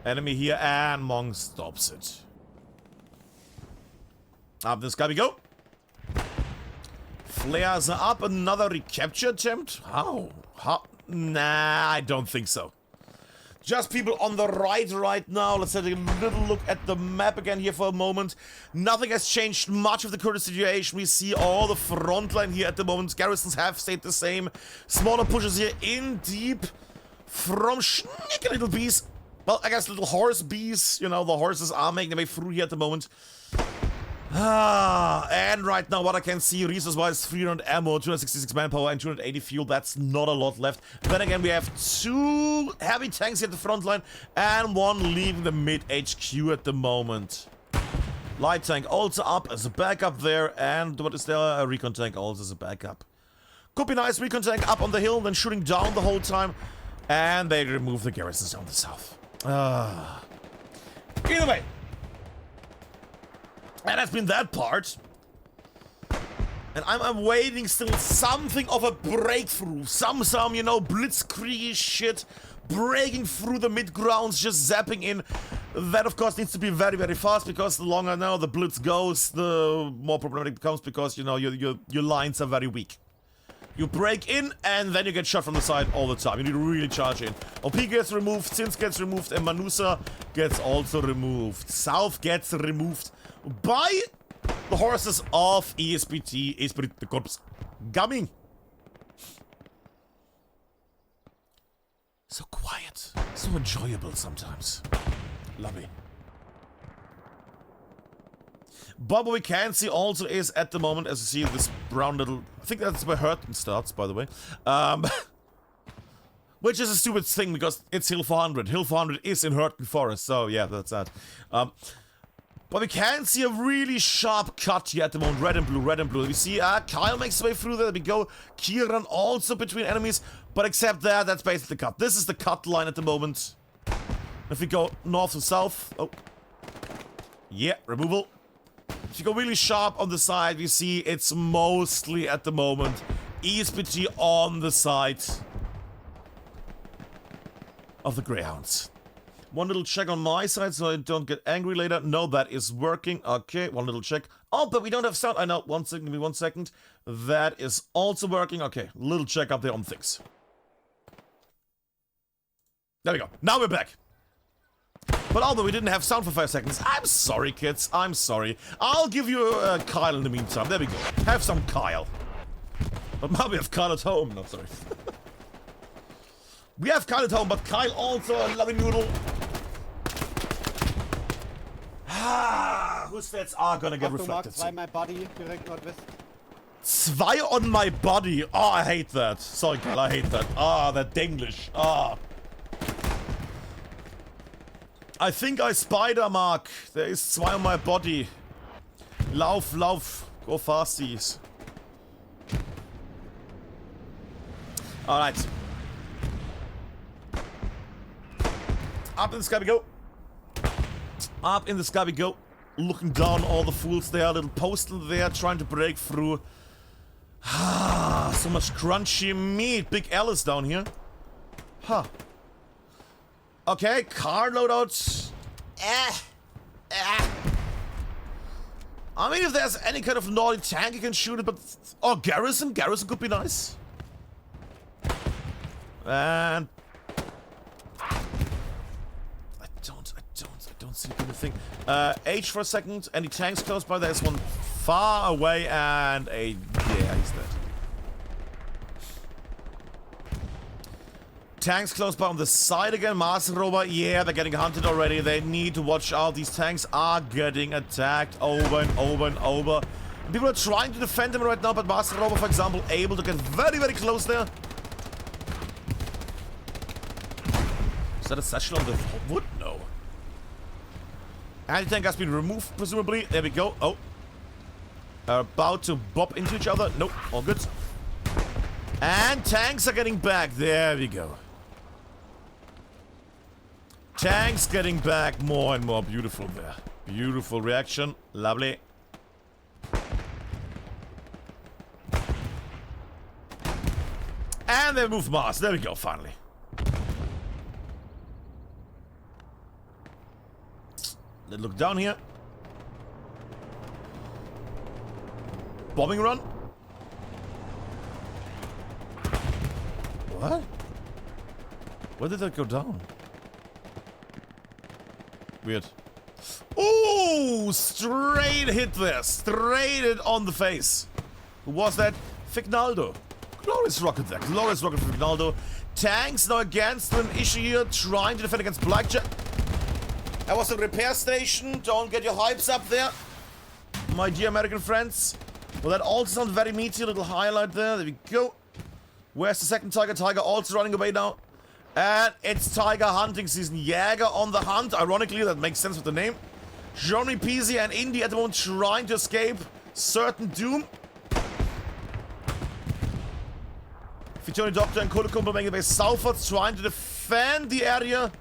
enemy here. And Mong stops it. Up this guy we go. Flares are up. Another recapture attempt. How? Nah, I don't think so. Just people on the right now. Let's take a little look at the map again here for a moment. Nothing has changed much of the current situation. We see all the front line here at the moment. Garrisons have stayed the same. Smaller pushes here in deep from sneaky little bees. Well, I guess little horse bees. You know, the horses are making their way through here at the moment. And right now what I can see resource-wise, 300 ammo, 266 manpower and 280 fuel. That's not a lot left. Then again, we have 2 heavy tanks here at the front line and 1 leaving the mid HQ at the moment. Light tank also up as a backup there, and what is there? A recon tank also as a backup. Could be nice, recon tank up on the hill, then shooting down the whole time. And they remove the garrisons down the south. Either way. And that's been that part. And I'm waiting still something of a breakthrough. Some, you know, blitzkrieg shit. Breaking through the mid-grounds, just zapping in. That, of course, needs to be very, very fast, because the longer now the blitz goes, the more problematic it becomes, because, you know, your lines are very weak. You break in, and then you get shot from the side all the time. You need to really charge in. OP gets removed, Sins gets removed, and Manusa gets also removed. South gets removed by the horses of ESPT, Esprit the Corps. Coming. So quiet, so enjoyable sometimes. Lovely. But what we can see also is at the moment, as you see this brown little, I think that's where Hurton starts, by the way. Which is a stupid thing because it's HILL400. HILL400 is in Hurton Forest, so yeah, that's that. But we can see a really sharp cut here at the moment. Red and blue, red and blue. We see Kyle makes his way through there. We go Kieran also between enemies. But except that, that's basically the cut. This is the cut line at the moment. If we go north to south. Oh. Yeah, removal. If you go really sharp on the side, we see it's mostly at the moment ESPT on the side of the Greyhounds. One little check on my side so I don't get angry later. No, that is working. Okay, one little check. Oh, but we don't have sound. I know. 1 second, give me 1 second. That is also working. Okay, little check up there on things. There we go. Now we're back. But although we didn't have sound for 5 seconds, I'm sorry, kids. I'm sorry. I'll give you Kyle in the meantime. There we go. Have some Kyle. But now we have Kyle at home. No, sorry. We have Kyle at home, but Kyle also a loving noodle. Ah, whose stats are gonna get reflected? 2 my body, direkt Nordwest. 2 on my body. Oh, I hate that. Sorry, Kyle, I hate that. Ah, that Denglish. Ah. I think I spider Mark. There is 2 on my body. Lauf, lauf. Go fasties. Alright. Up in the sky we go. Up in the sky we go. Looking down all the fools there. Little postal there trying to break through. Ah, so much crunchy meat. Big Alice down here. Huh. Okay, car loadout. I mean, if there's any kind of naughty tank, you can shoot it, but... Oh, Garrison? Garrison could be nice. And... I don't see anything. H for a second. Any tanks close by? There's one far away and a... Yeah, he's dead. Tanks close by on the side again. Master Rover, yeah, they're getting hunted already. They need to watch out. These tanks are getting attacked over and over and over. People are trying to defend them right now, but Master Rover, for example, able to get very, very close there. Is that a satchel on the wood? No. Anti-tank has been removed, presumably. There we go. Oh. About to bop into each other. Nope, all good. And tanks are getting back. There we go. Tanks getting back more and more beautiful there. Beautiful reaction. Lovely. And they move Mars. There we go, finally. Let's look down here. Bombing run. What? Where did that go down? Weird. Ooh! Straight hit there. Straight it on the face. Who was that? Fignaldo. Glorious rocket there. Glorious rocket for Fignaldo. Tanks now against an issue here. Trying to defend against Blackjack. That was a repair station. Don't get your hypes up there. My dear American friends. Well, that also sounds very meaty. A little highlight there. There we go. Where's the second Tiger? Tiger also running away now. And it's Tiger hunting season. Jäger on the hunt. Ironically, that makes sense with the name. Johnny Peasy and Indy at the moment trying to escape certain doom. Fitoni Doctor and Kolokumba making their way southwards, trying to defend the area.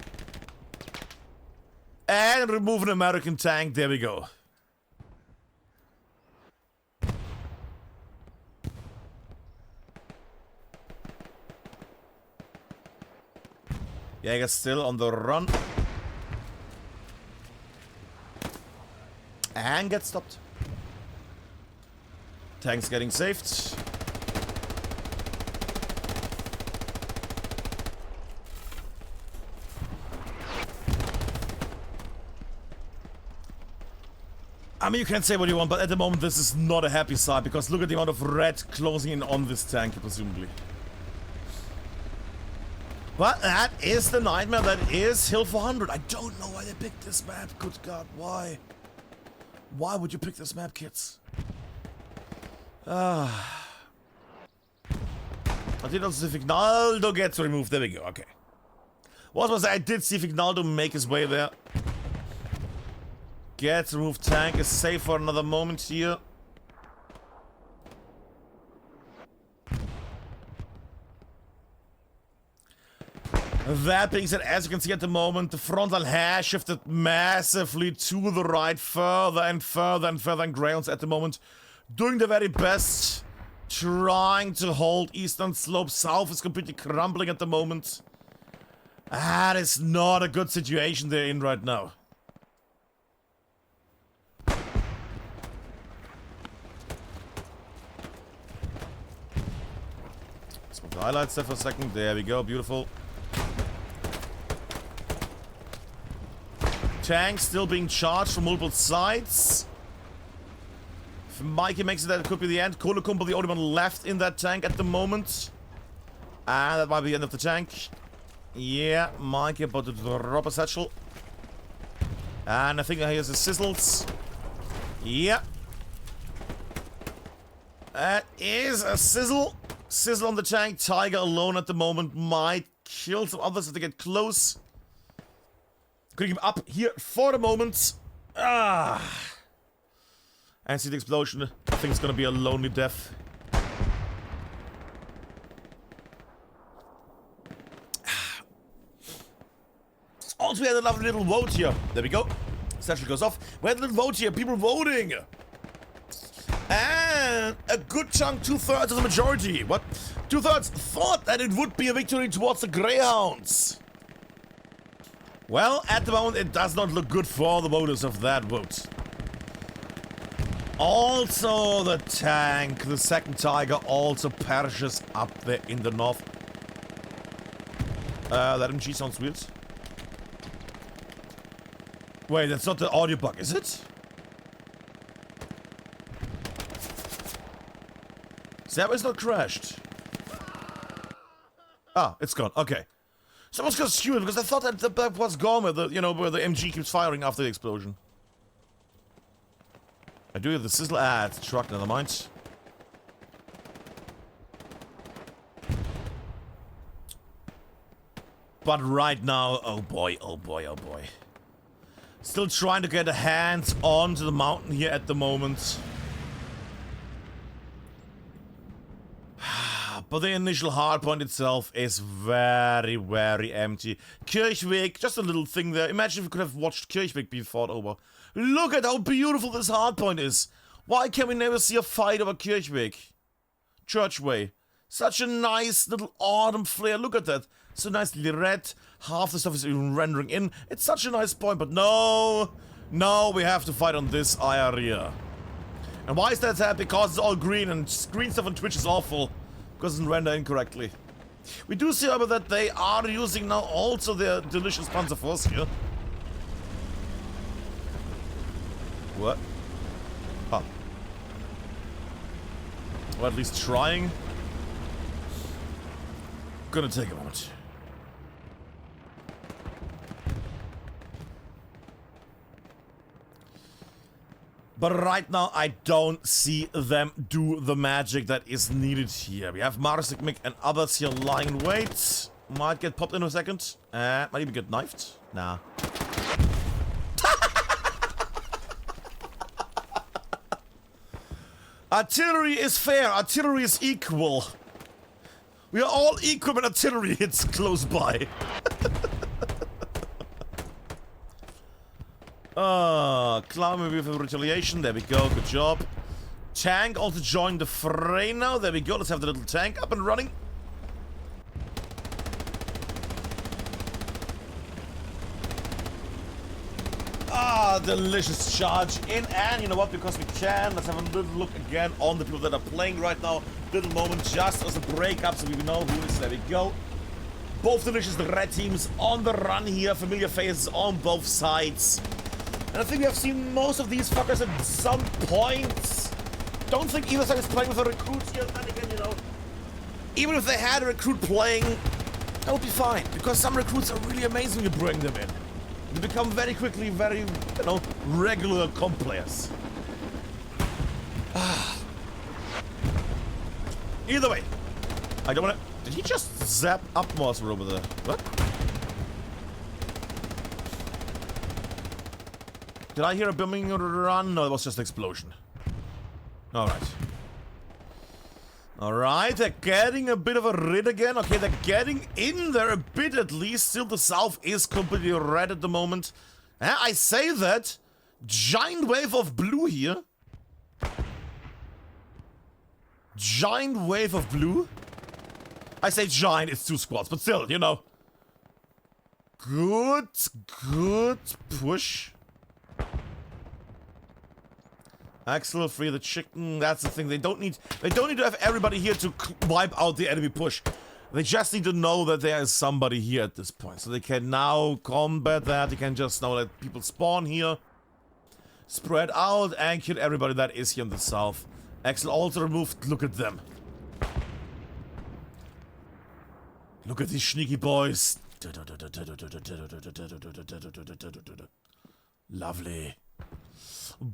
And remove an American tank. There we go. Jäger's still on the run. And gets stopped. Tanks getting saved. I mean, you can say what you want, but at the moment this is not a happy sight, because look at the amount of red closing in on this tank, presumably. But that is the nightmare, that is HILL400. I don't know why they picked this map. Good God, why? Why would you pick this map, kids? I did also see Fignaldo gets removed. There we go, okay. What was that? I did see Fignaldo make his way there. Gets removed. Tank is safe for another moment here. That being said, as you can see at the moment, the frontal has shifted massively to the right, further and further and further, and Greyhounds at the moment doing their very best, trying to hold eastern slope. South is completely crumbling at the moment. That is not a good situation they're in right now. Let's move the highlights there for a second. There we go, beautiful. Tank still being charged from multiple sides. If Mikey makes it, that it could be the end. Kolokumbo, the only one left in that tank at the moment. And that might be the end of the tank. Yeah, Mikey about to drop a satchel. And I think here's the sizzles. Yeah. That is a sizzle. Sizzle on the tank. Tiger alone at the moment. Might kill some others if they get close. Could give up here for the moment. Ah. And see the explosion. I think it's gonna be a lonely death. Also, we had a lovely little vote here. There we go. Satchel goes off. We had a little vote here. People voting. And a good chunk, 2/3 of the majority. What? 2/3 thought that it would be a victory towards the Greyhounds. Well, at the moment, it does not look good for the voters of that vote. Also, the tank, the second Tiger, also perishes up there in the north. That MG sounds weird. Wait, that's not the audio bug, is it? Zab is not crashed. Ah, it's gone. Okay. So I was confused because I thought that the bug was gone where the, you know, where the MG keeps firing after the explosion. I do have the sizzle. Ah, it's a truck, never mind. But right now, oh boy, oh boy, oh boy. Still trying to get a hands onto the mountain here at the moment. But the initial hardpoint itself is very, very empty. Kirchweg, just a little thing there. Imagine if we could have watched Kirchweg be fought over. Look at how beautiful this hardpoint is. Why can we never see a fight over Kirchweg? Churchway. Such a nice little autumn flare. Look at that. So nicely red. Half the stuff is even rendering in. It's such a nice point, but no. No, we have to fight on this area. And why is that sad? Because it's all green, and green stuff on Twitch is awful. Because it doesn't render incorrectly. We do see, however, that they are using now also their delicious Panzer Force here. What? Huh. Or at least trying. Gonna take a moment. But right now, I don't see them do the magic that is needed here. We have Marsik, Mick, and others here lying in wait. Might get popped in a second. Might even get knifed. Nah. Artillery is fair. Artillery is equal. We are all equal when artillery hits close by. Climbing with retaliation. There we go. Good job. Tank also joined the fray now. There we go. Let's have the little tank up and running. Ah, delicious charge in. And you know what? Because we can, let's have a little look again on the people that are playing right now. Little moment just as a breakup so we know who is. There we go. Both delicious red teams on the run here. Familiar faces on both sides. And I think we have seen most of these fuckers at some point. Don't think either side is playing with a recruit here. Then again, you know, even if they had a recruit playing, that would be fine. Because some recruits are really amazing when you bring them in. They become very quickly very, you know, regular comp players. Either way, I don't want to... Did he just zap up Monster over there? What? Did I hear a booming run? No, it was just an explosion. Alright. Alright, they're getting a bit of a rid again. Okay, they're getting in there a bit at least. Still, the south is completely red at the moment. I say that. Giant wave of blue here. Giant wave of blue. I say giant, it's 2 squads, but still, you know. Good push. Axel, free the chicken. That's the thing. They don't need to have everybody here to wipe out the enemy push. They just need to know that there is somebody here at this point. So they can now combat that. They can just know that people spawn here. Spread out and kill everybody that is here in the south. Axel also removed. Look at them. Look at these sneaky boys. Lovely.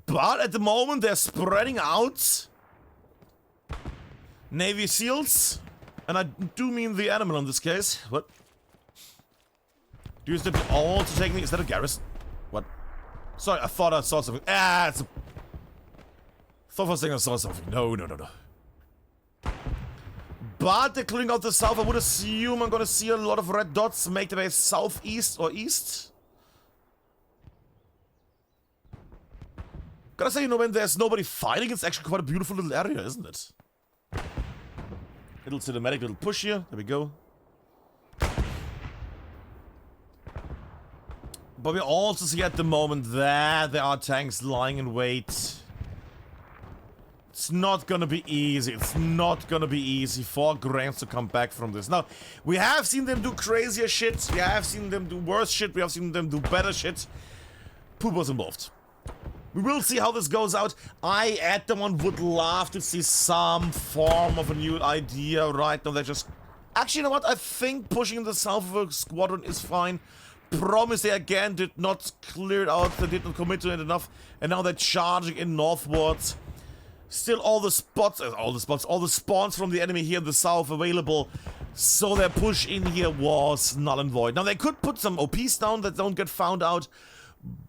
But at the moment they're spreading out. Navy SEALs. And I do mean the animal in this case. What? Do you step all to take me? Is that a garrison? What? Sorry, I thought I saw something. Ah, it's a... Thought for a second I saw something. No. But they're clearing out the south. I would assume I'm gonna see a lot of red dots make their way southeast or east. Gotta say, you know, when there's nobody fighting, it's actually quite a beautiful little area, isn't it? Little cinematic, little push here. There we go. But we also see at the moment that there are tanks lying in wait. It's not gonna be easy. It's not gonna be easy for Greyhounds to come back from this. Now, we have seen them do crazier shit. We have seen them do worse shit. We have seen them do better shit. Poop was involved. We will see how this goes out. I, at the one, would love to see some form of a new idea right now. They're just... Actually, you know what? I think pushing the south of a squadron is fine. Promise they again did not clear it out. They did not commit to it enough. And now they're charging in northwards. Still all the spawns from the enemy here in the south available. So their push in here was null and void. Now they could put some OPs down that don't get found out.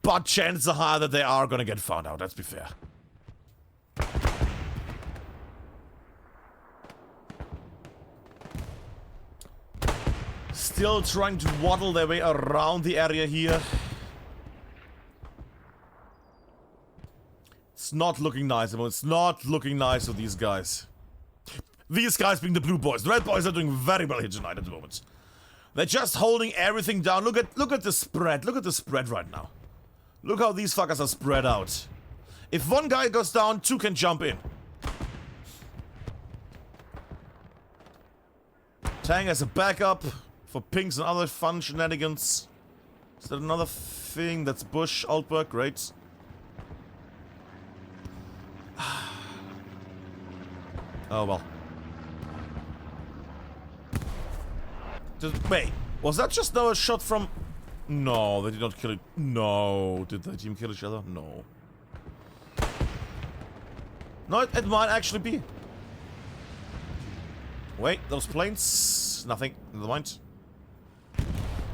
But chances are high that they are gonna get found out, let's be fair. Still trying to waddle their way around the area here. It's not looking nice, it's not looking nice with these guys. These guys being the blue boys. The red boys are doing very well here tonight at the moment. They're just holding everything down. Look at the spread. Look at the spread right now. Look how these fuckers are spread out. If one guy goes down, two can jump in. Tank as a backup for pinks and other fun shenanigans. Is that another thing? That's Bush, Altberg, great. Oh well. Wait, was that just now a shot from... No, they did not kill it. No, did the team kill each other? No. No, it might actually be. Wait, those planes? Nothing. Never mind.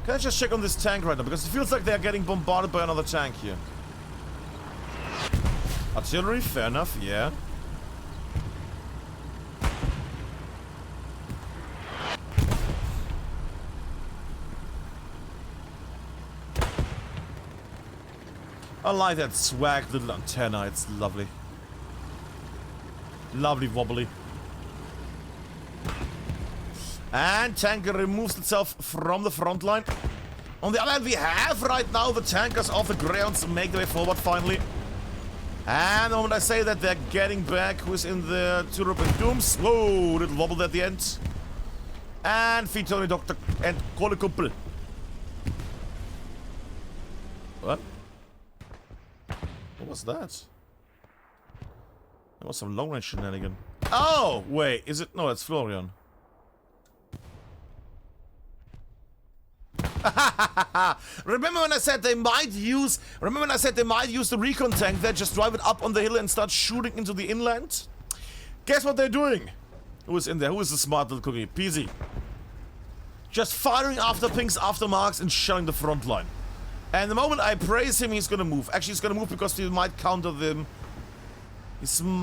Can I just check on this tank right now? Because it feels like they're getting bombarded by another tank here. Artillery, fair enough, yeah. I like that swag little antenna, it's lovely. Lovely wobbly. And tanker removes itself from the front line. On the other hand, we have right now the tankers of the Greyhounds make their way forward finally. And the moment I say that, they're getting back. Who's in the Turop and Dooms? Whoa, little wobble at the end. And Fitoni Doctor and Kolekumpel. What? What was that? That was some long range shenanigan. Oh, wait, is it? No, it's Florian. Remember when I said they might use... Remember when I said they might use the recon tank there, just drive it up on the hill and start shooting into the inland? Guess what they're doing? Who is in there? Who is the smart little cookie? Peasy. Just firing after pings, after marks, and shelling the front line. And the moment I praise him, he's gonna move. Actually, he's gonna move because he might counter them.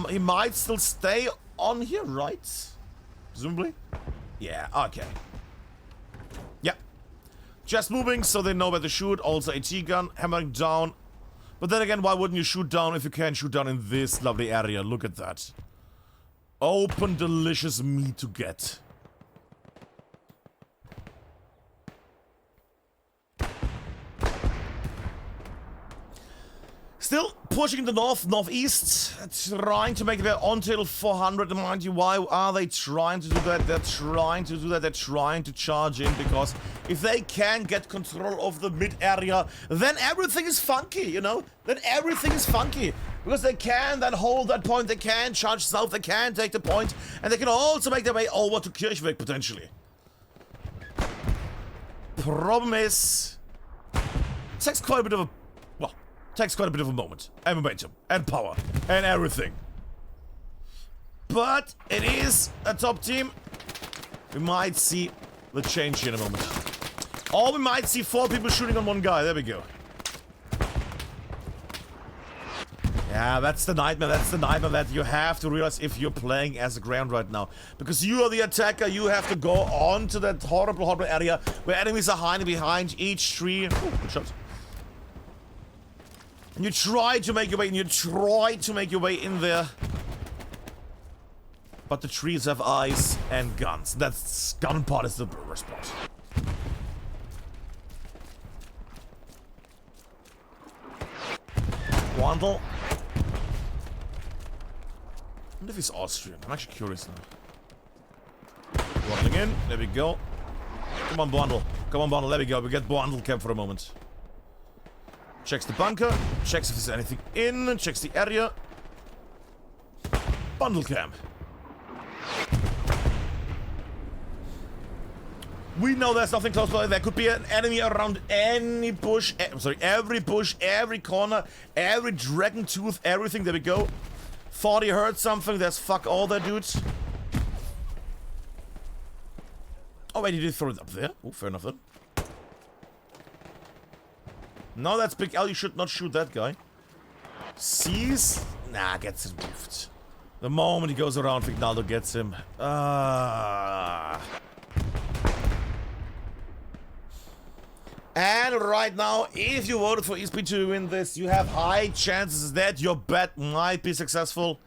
He might still stay on here, right? Presumably? Yeah, okay. Yeah. Just moving so they know where to shoot. Also AT gun, hammering down. But then again, why wouldn't you shoot down if you can shoot down in this lovely area? Look at that. Open, delicious meat to get. Still, pushing the northeast, trying to make their on HILL400. Mind you, why are they trying to do that? They're trying to do that. They're trying to charge in, because if they can get control of the mid area, then everything is funky, you know? Then everything is funky. Because they can then hold that point, they can charge south, they can take the point, and they can also make their way over to Kirchweg, potentially. Problem is, it takes quite a bit of a, well, takes quite a bit of a moment, and momentum, and power, and everything. But it is a top team. We might see the change here in a moment. Or we might see 4 people shooting on one guy. There we go. Yeah, that's the nightmare. That's the nightmare that you have to realize if you're playing as a ground right now. Because you are the attacker, you have to go on to that horrible, horrible area where enemies are hiding behind each tree. Ooh, good shot. And you try to make your way in, you try to make your way in there. But the trees have eyes and guns. That's gun part is the worst part. Wandel. I wonder if he's Austrian. I'm actually curious now. Waddling in. There we go. Come on, Bundle. Come on, Bundle. There we go. We get Bundle camp for a moment. Checks the bunker. Checks if there's anything in. Checks the area. Bundle camp. We know there's nothing close by. There could be an enemy around any bush. Every bush, every corner, every dragon tooth, everything. There we go. Thought he heard something. There's fuck all there, dudes. Oh, wait, he did throw it up there. Oh, fair enough then. No, that's Big L. You should not shoot that guy. Sees? Nah, gets it moved. The moment he goes around, Vignaldo gets him. And right now, if you voted for ESPT to win this, you have high chances that your bet might be successful.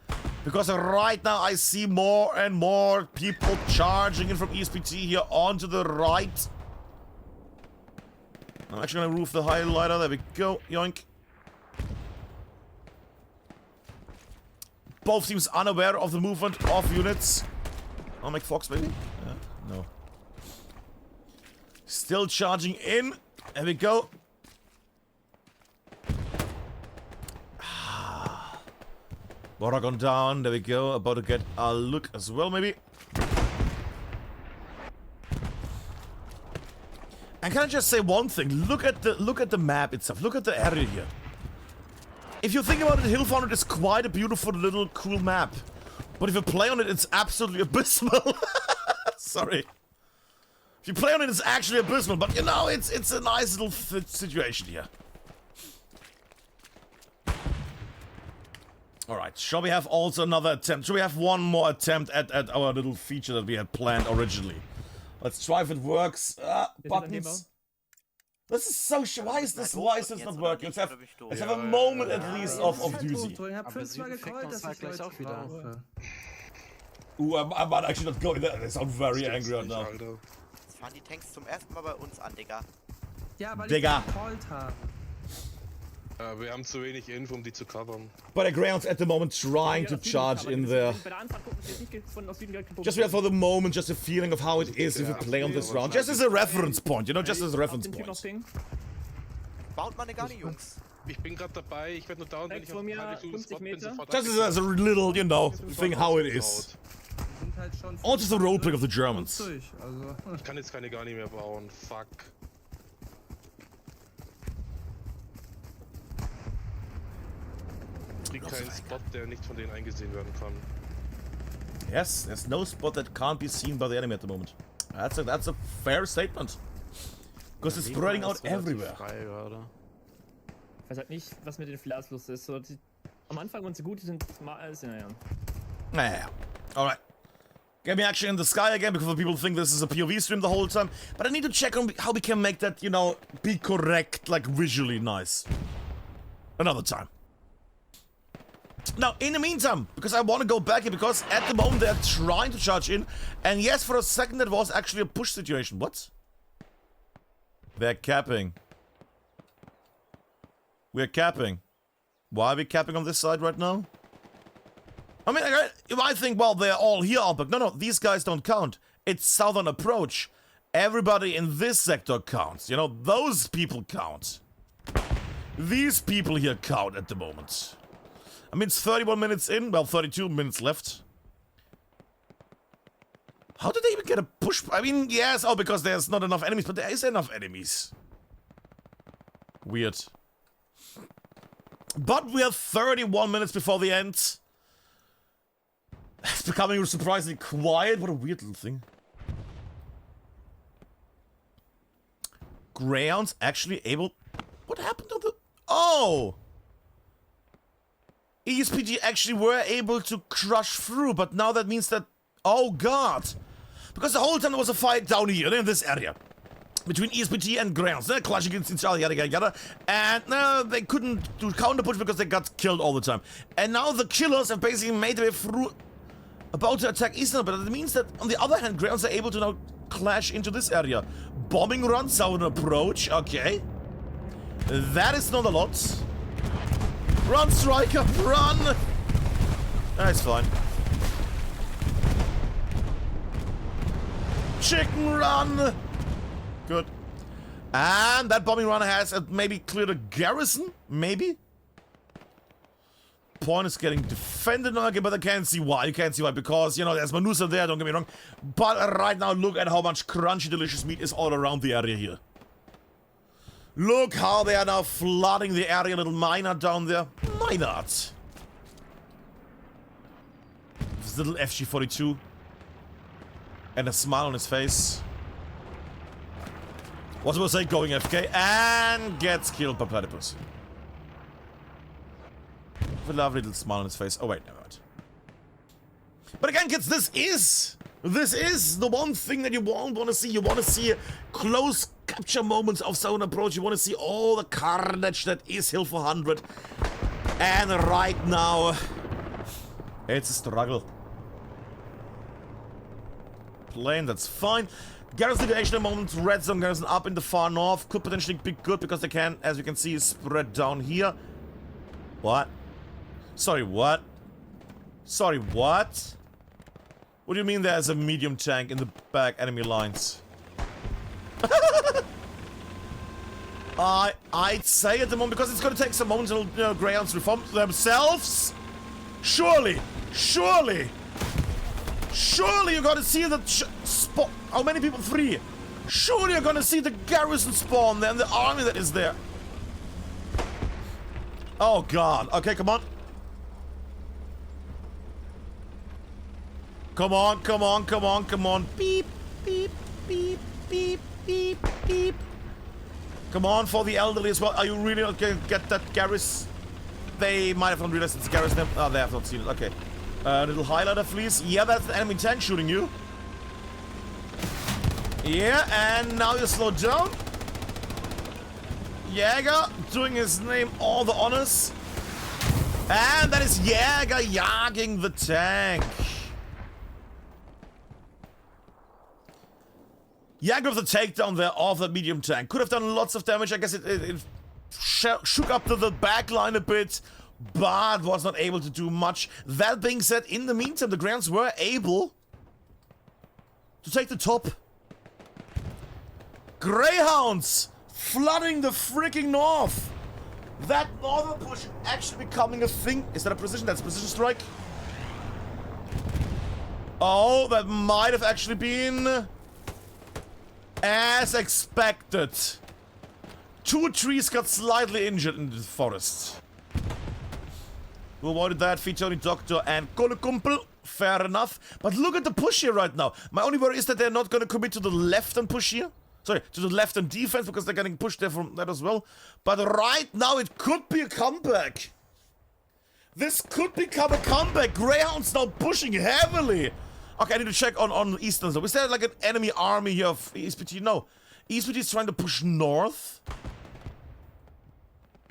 Because right now I see more and more people charging in from ESPT here onto the right. I'm actually gonna roof the highlighter. There we go. Yoink. Both teams unaware of the movement of units. I'll make Fox, maybe? No. Still charging in. There we go. Boragon down. There we go. About to get a look as well, maybe. And can I just say one thing? Look at the map itself. Look at the area here. If you think about it, HILL400 is quite a beautiful little cool map. But if you play on it, it's absolutely abysmal. Sorry. If you play on it, it's actually abysmal, but you know, it's a nice little situation here. Alright, shall we have also another attempt? Shall we have one more attempt at our little feature that we had planned originally? Let's try if it works. Buttons. This is so why is this not working? Let's have a moment at least of doozy. I might actually not go in there. They sound very angry right now. Jetzt fahren die Tanks zum ersten Mal bei uns an, Digga. Ja, weil Digga. die gecallt haben. Wir haben zu wenig Info, um die zu covern. But the Greyhounds at the moment trying to charge in there. Just for the moment, just a feeling of how it is if you play on this round. Just as a reference point, you know, just as a reference point. Baut mal eine Gunny, Jungs. Ich bin gerade dabei, ich werde nur dauern, wenn ich auf dem Spot bin, sofort Just as a little, you know, thing how it is. Or just a roleplay of the Germans. Ich kann jetzt keine gar nicht mehr bauen, fuck. Es liegt kein Spot, der nicht von denen eingesehen werden kann. Yes, there's no spot that can't be seen by the enemy at the moment. That's a fair statement. Because it's spreading out everywhere. Ich weiß halt nicht, was mit den Flares los ist. So, am Anfang, wenn sie gut sind, naja. Naja. Alright. Get me action in the sky again because people think this is a POV stream the whole time. But I need to check on how we can make that, you know, be correct, like visually nice. Another time. Now, in the meantime, because I want to go back here, because at the moment they're trying to charge in. And yes, for a second that was actually a push situation. What? They're capping. We're capping. Why are we capping on this side right now? I mean, you might think, well, they're all here, but no, these guys don't count. It's southern approach. Everybody in this sector counts. You know, those people count. These people here count at the moment. I mean, it's 31 minutes in. Well, 32 minutes left. How did they even get a push? I mean, yes, oh, because there's not enough enemies, but there is enough enemies. Weird. But we have 31 minutes before the end. It's becoming surprisingly quiet. What a weird little thing. Greyhounds actually able... What happened to the... Oh! ESPT actually were able to crush through, but now that means that... Oh god! Because the whole time there was a fight down here, in this area. Between ESPT and Greyhounds. They're clashing against each other, yada yada yada. And they couldn't do counter push because they got killed all the time. And now the killers have basically made their way through... About to attack Eastern, but it means that on the other hand, Greyhounds are able to now clash into this area. Bombing run, southern approach, okay. That is not a lot. Run, Striker, run! That's fine. Chicken run! Good. And that bombing run has maybe cleared a garrison? Maybe? Point is getting defended now again, but I can't see why. You can't see why, because, you know, there's Manusa there, don't get me wrong. But right now, look at how much crunchy, delicious meat is all around the area here. Look how they are now flooding the area. Little miner down there. Minard. This little FG-42. And a smile on his face. What's supposed to say? Going FK. And gets killed by Platypus. With a lovely little smile on his face. Oh wait, never mind. But again, kids, this is the one thing that you want to see. You want to see close capture moments of zone approach. You want to see all the carnage that is HILL400. And right now, it's a struggle. Plane, that's fine. Garrison situation at the moment. Red zone garrison up in the far north. Could potentially be good because they can, as you can see, spread down here. What? Sorry, what? Sorry, what? What do you mean there's a medium tank in the back enemy lines? I'd say at the moment, because it's going to take some moments until, you know, Greyhounds reform themselves. Surely, surely, surely you're going to see the spot. How many people? 3. Surely you're going to see the garrison spawn there and the army that is there. Oh god. Okay, come on. Come on, come on, come on, come on. Beep, beep, beep, beep, beep, beep. Come on, for the elderly as well. Are you really not going to get that garrison? They might have not realized it's a garrison. Oh, they have not seen it. Okay. Little highlighter, please. Yeah, that's the enemy tank shooting you. Yeah, and now you slow down. Jäger doing his name all the honors. And that is Jäger jagging the tank. Jäger with the takedown there of the medium tank. Could have done lots of damage. I guess it shook up the back line a bit, but was not able to do much. That being said, in the meantime, the Greyhounds were able to take the top. Greyhounds flooding the freaking north. That northern push actually becoming a thing. Is that a precision? That's a precision strike. Oh, that might have actually been as expected. 2 trees got slightly injured in the forest. Who avoided that? Featuring Doctor and Kolekumpel. Fair enough. But look at the push here right now. My only worry is that they're not going to commit to the left and push here. Sorry, to the left and defense, because they're getting pushed there from that as well. But right now, it could be a comeback. This could become a comeback. Greyhounds now pushing heavily. Okay, I need to check on Eastern. So is there like an enemy army here of ESPT? No. ESPT is trying to push north.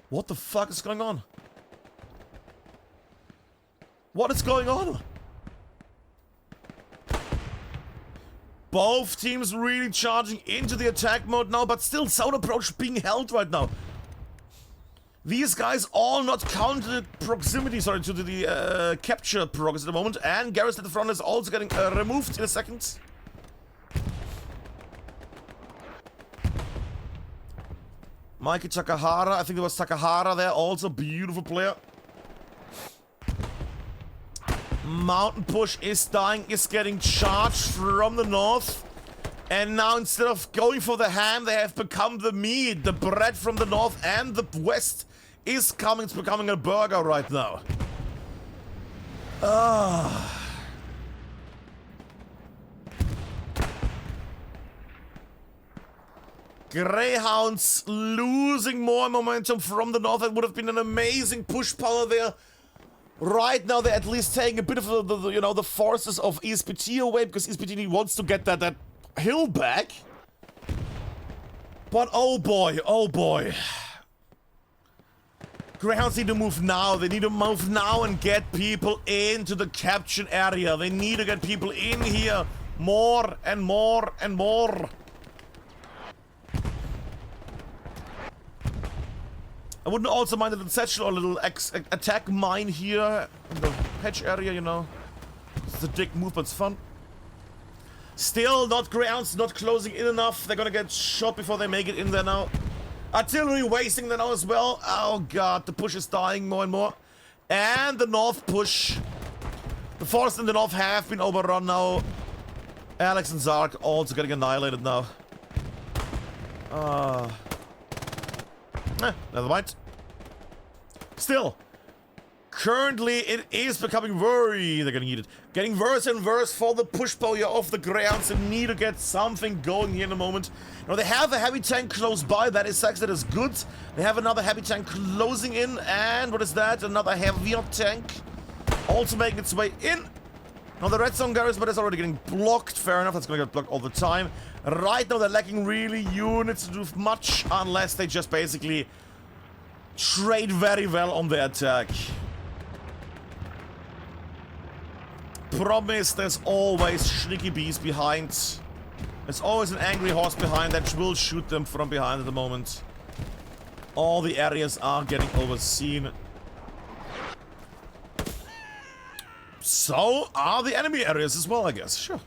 What the fuck is going on? What is going on? Both teams really charging into the attack mode now, but still sound approach being held right now. These guys all not counted proximity, sorry, to the capture progress at the moment. And Garrus at the front is also getting removed in a second. Mikey Takahara, I think there was Takahara there, also beautiful player. Mountain Push is dying, is getting charged from the north. And now instead of going for the ham, they have become the meat. The bread from the north and the west is coming. It's becoming a burger right now. Greyhounds losing more momentum from the north. That would have been an amazing push power there. Right now, they're at least taking a bit of the forces of ESPT away, because ESPT wants to get that hill back. But oh boy, oh boy. Greyhounds need to move now. They need to move now and get people into the captured area. They need to get people in here more and more and more. I wouldn't also mind a little satchel or a little attack mine here in the hedge area, you know. It's a dick move, but it's fun. Still not Greyhounds, not closing in enough. They're gonna get shot before they make it in there now. Artillery wasting there now as well. Oh god, the push is dying more and more. And the north push. The forces in the north have been overrun now. Alex and Zark also getting annihilated now. Never mind. Still, currently it is becoming they're gonna need it. Getting worse and worse for the push power of the Greyhounds. They need to get something going here in a moment. Now they have a heavy tank close by. That is actually that is good. They have another heavy tank closing in, and what is that? Another heavier tank also making its way in. Now the red zone garrison, but it's already getting blocked. Fair enough, that's gonna get blocked all the time. Right now they're lacking really units to do much, unless they just basically trade very well on the attack. Promise, there's always sneaky bees behind. There's always an angry horse behind that will shoot them from behind at the moment. All the areas are getting overseen. So are the enemy areas as well, I guess. Sure.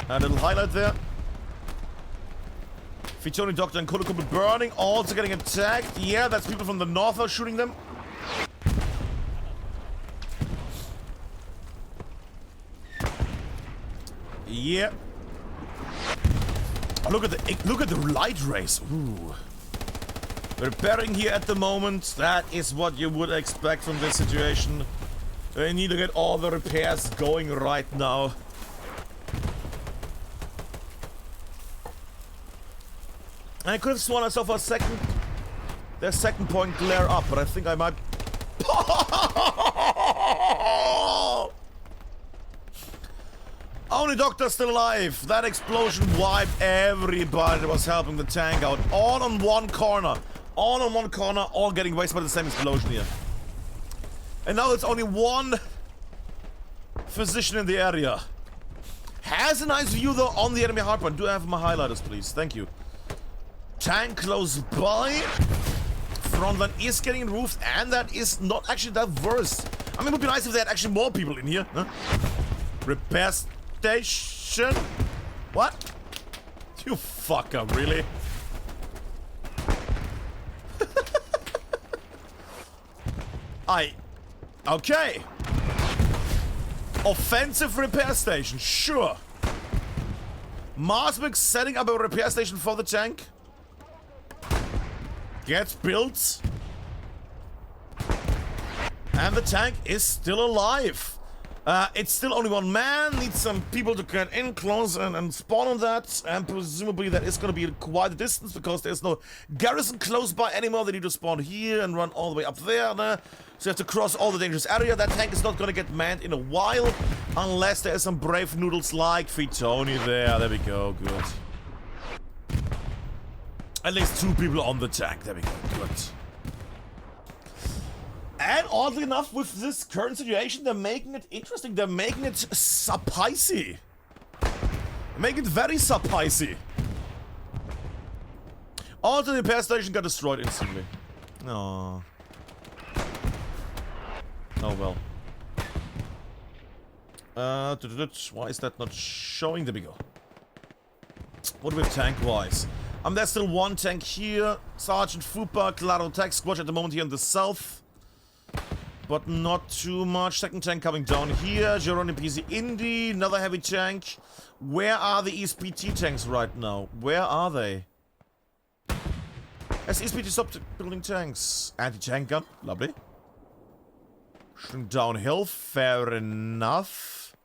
A little highlight there. Fitoni, Doctor, and Kolokubu burning, also getting attacked. Yeah, that's people from the north are shooting them. Yeah. Look at the light rays. Ooh. Repairing here at the moment. That is what you would expect from this situation. They need to get all the repairs going right now. I could have sworn I saw for a second their second point glare up, but I think I might. Only Doctor's still alive. That explosion wiped everybody that was helping the tank out. All on one corner. All on one corner, all getting wasted by the same explosion here. And now it's only one physician in the area. Has a nice view though on the enemy hardpoint. Do I have my highlighters, please? Thank you. Tank close by. Front line is getting roofed, and that is not actually that worse. I mean, it would be nice if they had actually more people in here. Huh? Repair station? What? You fucker, really? Okay. Offensive repair station, sure. Marswick setting up a repair station for the tank. Gets built. And the tank is still alive. It's still only one man. Needs some people to get in close and spawn on that. And presumably that is going to be quite a distance because there's no garrison close by anymore. They need to spawn here and run all the way up there. So you have to cross all the dangerous area. That tank is not going to get manned in a while. Unless there are some brave noodles like Fitoni there. There we go. Good. At least 2 people on the tank. There we go. Good. And oddly enough, with this current situation, they're making it interesting. They're making it spicy. Make it very spicy. Also, the repair station got destroyed instantly. Oh. Oh well. Why is that not showing? There we go. What do we have tank-wise? There's still one tank here. Sergeant Fupa, Claro Tech Squad at the moment here in the south. But not too much. Second tank coming down here. Geronimo PC Indy, another heavy tank. Where are the ESPT tanks right now? Where are they? Has ESPT stopped building tanks? Anti-tank gun, lovely. Shrink downhill, fair enough.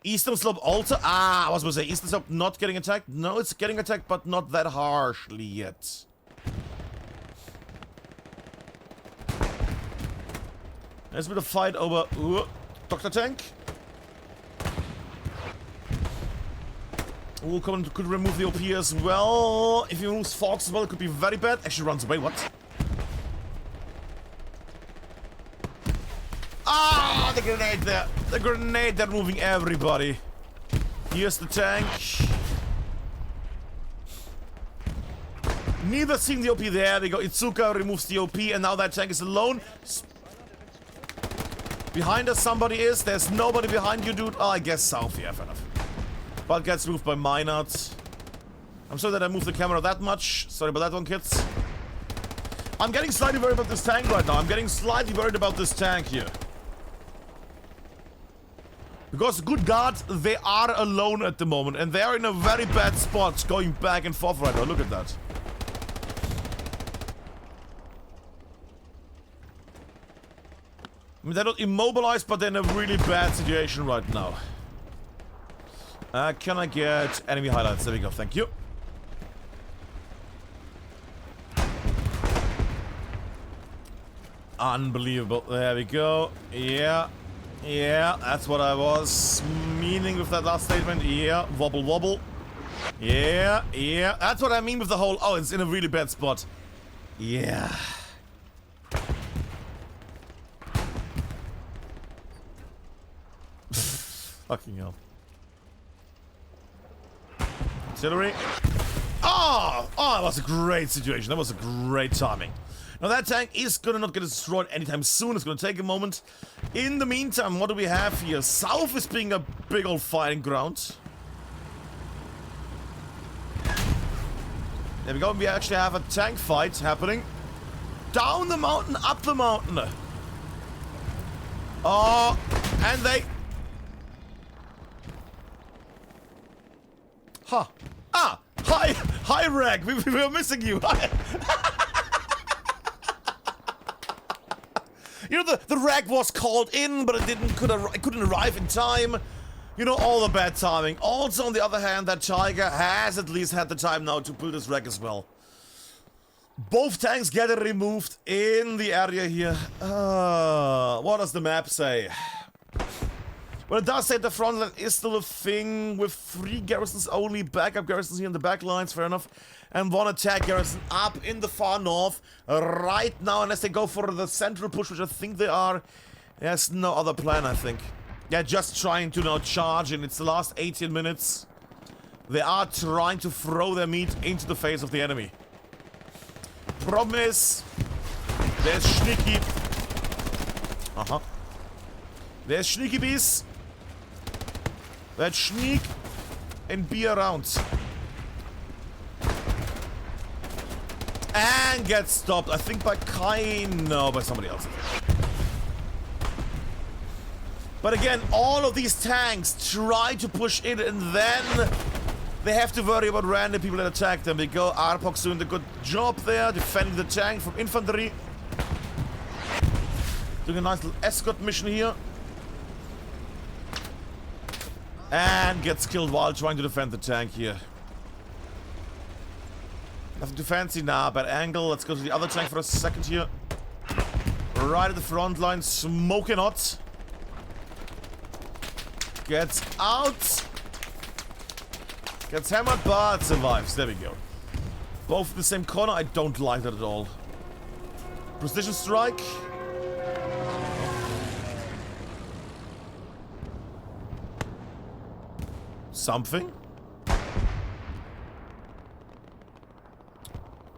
Eastern slope also. I was going to say, Eastern slope not getting attacked. No, it's getting attacked, but not that harshly yet. There's a bit of fight over Dr. Tank. Could remove the OP as well. If he removes Fox as well, it could be very bad. Actually runs away, what? Ah, the grenade there. The grenade, they're moving everybody. Here's the tank. Neither seeing the OP there. They go Itsuka, removes the OP, and now that tank is alone. Behind us somebody is. There's nobody behind you, dude. Oh, I guess south. Yeah, fair enough. But gets moved by Minard. I'm sorry that I moved the camera that much. Sorry about that one, kids. I'm getting slightly worried about this tank right now. I'm getting slightly worried about this tank here. Because, good God, they are alone at the moment. And they are in a very bad spot going back and forth right now. Look at that. I mean, they're not immobilized, but they're in a really bad situation right now. Can I get enemy highlights? There we go, thank you. Unbelievable. There we go. Yeah. Yeah, that's what I was meaning with that last statement. Yeah, wobble wobble. Yeah, yeah. That's what I mean with the whole, oh, it's in a really bad spot. Yeah. Fucking hell. Artillery. Oh! Oh, that was a great situation. That was a great timing. Now that tank is gonna not get destroyed anytime soon. It's gonna take a moment. In the meantime, what do we have here? South is being a big old fighting ground. There we go. We actually have a tank fight happening. Down the mountain, up the mountain. Oh, and they... Huh. Ah! Hi! Hi, Rag! We were missing you! You know, the Rag was called in, but it couldn't arrive in time. You know, all the bad timing. Also, on the other hand, that Tiger has at least had the time now to build his Rag as well. Both tanks get removed in the area here. What does the map say? Well, it does say the front line is still a thing with 3 garrisons only, backup garrisons here in the back lines, fair enough. And 1 attack garrison up in the far north right now, unless they go for the central push, which I think they are. There's no other plan, I think. They're just trying to now charge, and it's the last 18 minutes. They are trying to throw their meat into the face of the enemy. Problem is, there's sneaky... There's sneaky bees that sneak and be around. And get stopped, I think by Kai, no, by somebody else. But again, all of these tanks try to push in, and then they have to worry about random people that attack them. They go, Arpok's doing a good job there, defending the tank from infantry. Doing a nice little escort mission here. And gets killed while trying to defend the tank here. Nothing too fancy, nah, bad angle. Let's go to the other tank for a second here. Right at the front line, smoking hot. Gets out. Gets hammered, but survives. There we go. Both in the same corner. I don't like that at all. Precision strike. Something.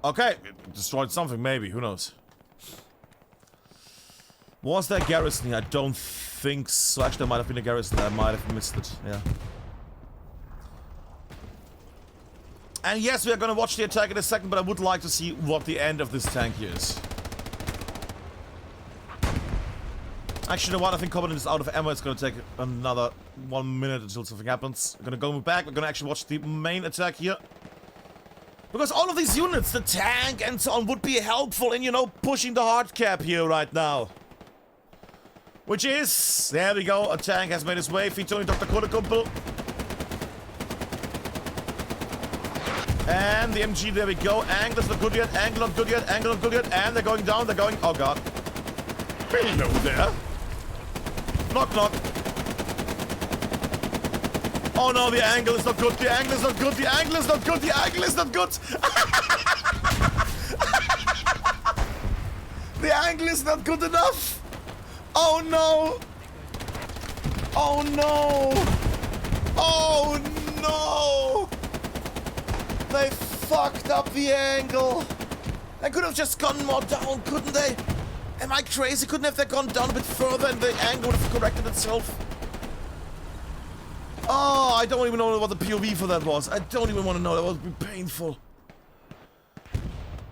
Okay, it destroyed something, maybe. Who knows? Was there garrison here? I don't think so. Actually, there might have been a garrison. I might have missed it. Yeah. And yes, we are gonna watch the attack in a second, but I would like to see what the end of this tank is. Actually, you know what? I think Covenant is out of ammo. It's gonna take another 1 minute until something happens. We're gonna go back. We're gonna actually watch the main attack here. Because all of these units, the tank and so on, would be helpful in, you know, pushing the hard cap here right now. Which is... There we go. A tank has made its way. Featuring Dr. Kodekumpel. And the MG, there we go. Angle's not good yet. Angle not good yet. Angle not good yet. And they're going down. They're going... Oh, God. Hello there. Knock, knock. Oh, no. The angle is not good. The angle is not good. The angle is not good. The angle is not good. The angle is not good enough. Oh, no. Oh, no. Oh, no. They fucked up the angle. They could have just gone more down, couldn't they? Am I crazy? Couldn't have they gone down a bit further and the angle would have corrected itself? Oh, I don't even know what the POV for that was. I don't even want to know. That would be painful.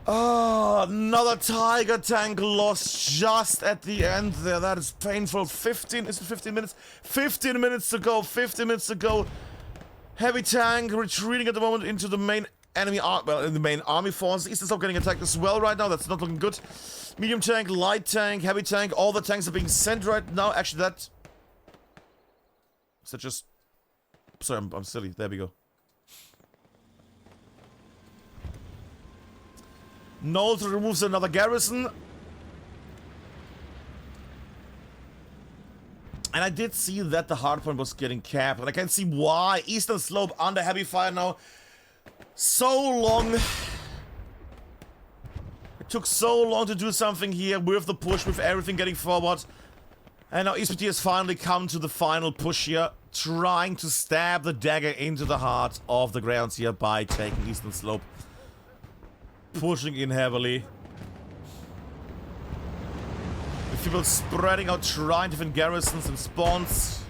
Oh, another Tiger tank lost just at the end there. That is painful. 15, is it 15 minutes? 15 minutes to go. 15 minutes to go. Heavy tank retreating at the moment into the main enemy in the main army force. Eastern Slope getting attacked as well right now. That's not looking good. Medium tank, light tank, heavy tank. All the tanks are being sent right now. Actually, that... Is that just... Sorry, I'm silly. There we go. Knowles removes another garrison. And I did see that the hardpoint was getting capped, and I can see why. Eastern Slope under heavy fire now. So long. It took so long to do something here with the push, with everything getting forward. And now ESPT has finally come to the final push here, trying to stab the dagger into the heart of the Greyhounds here by taking Eastern Slope. Pushing in heavily. People spreading out, trying different garrisons and spawns.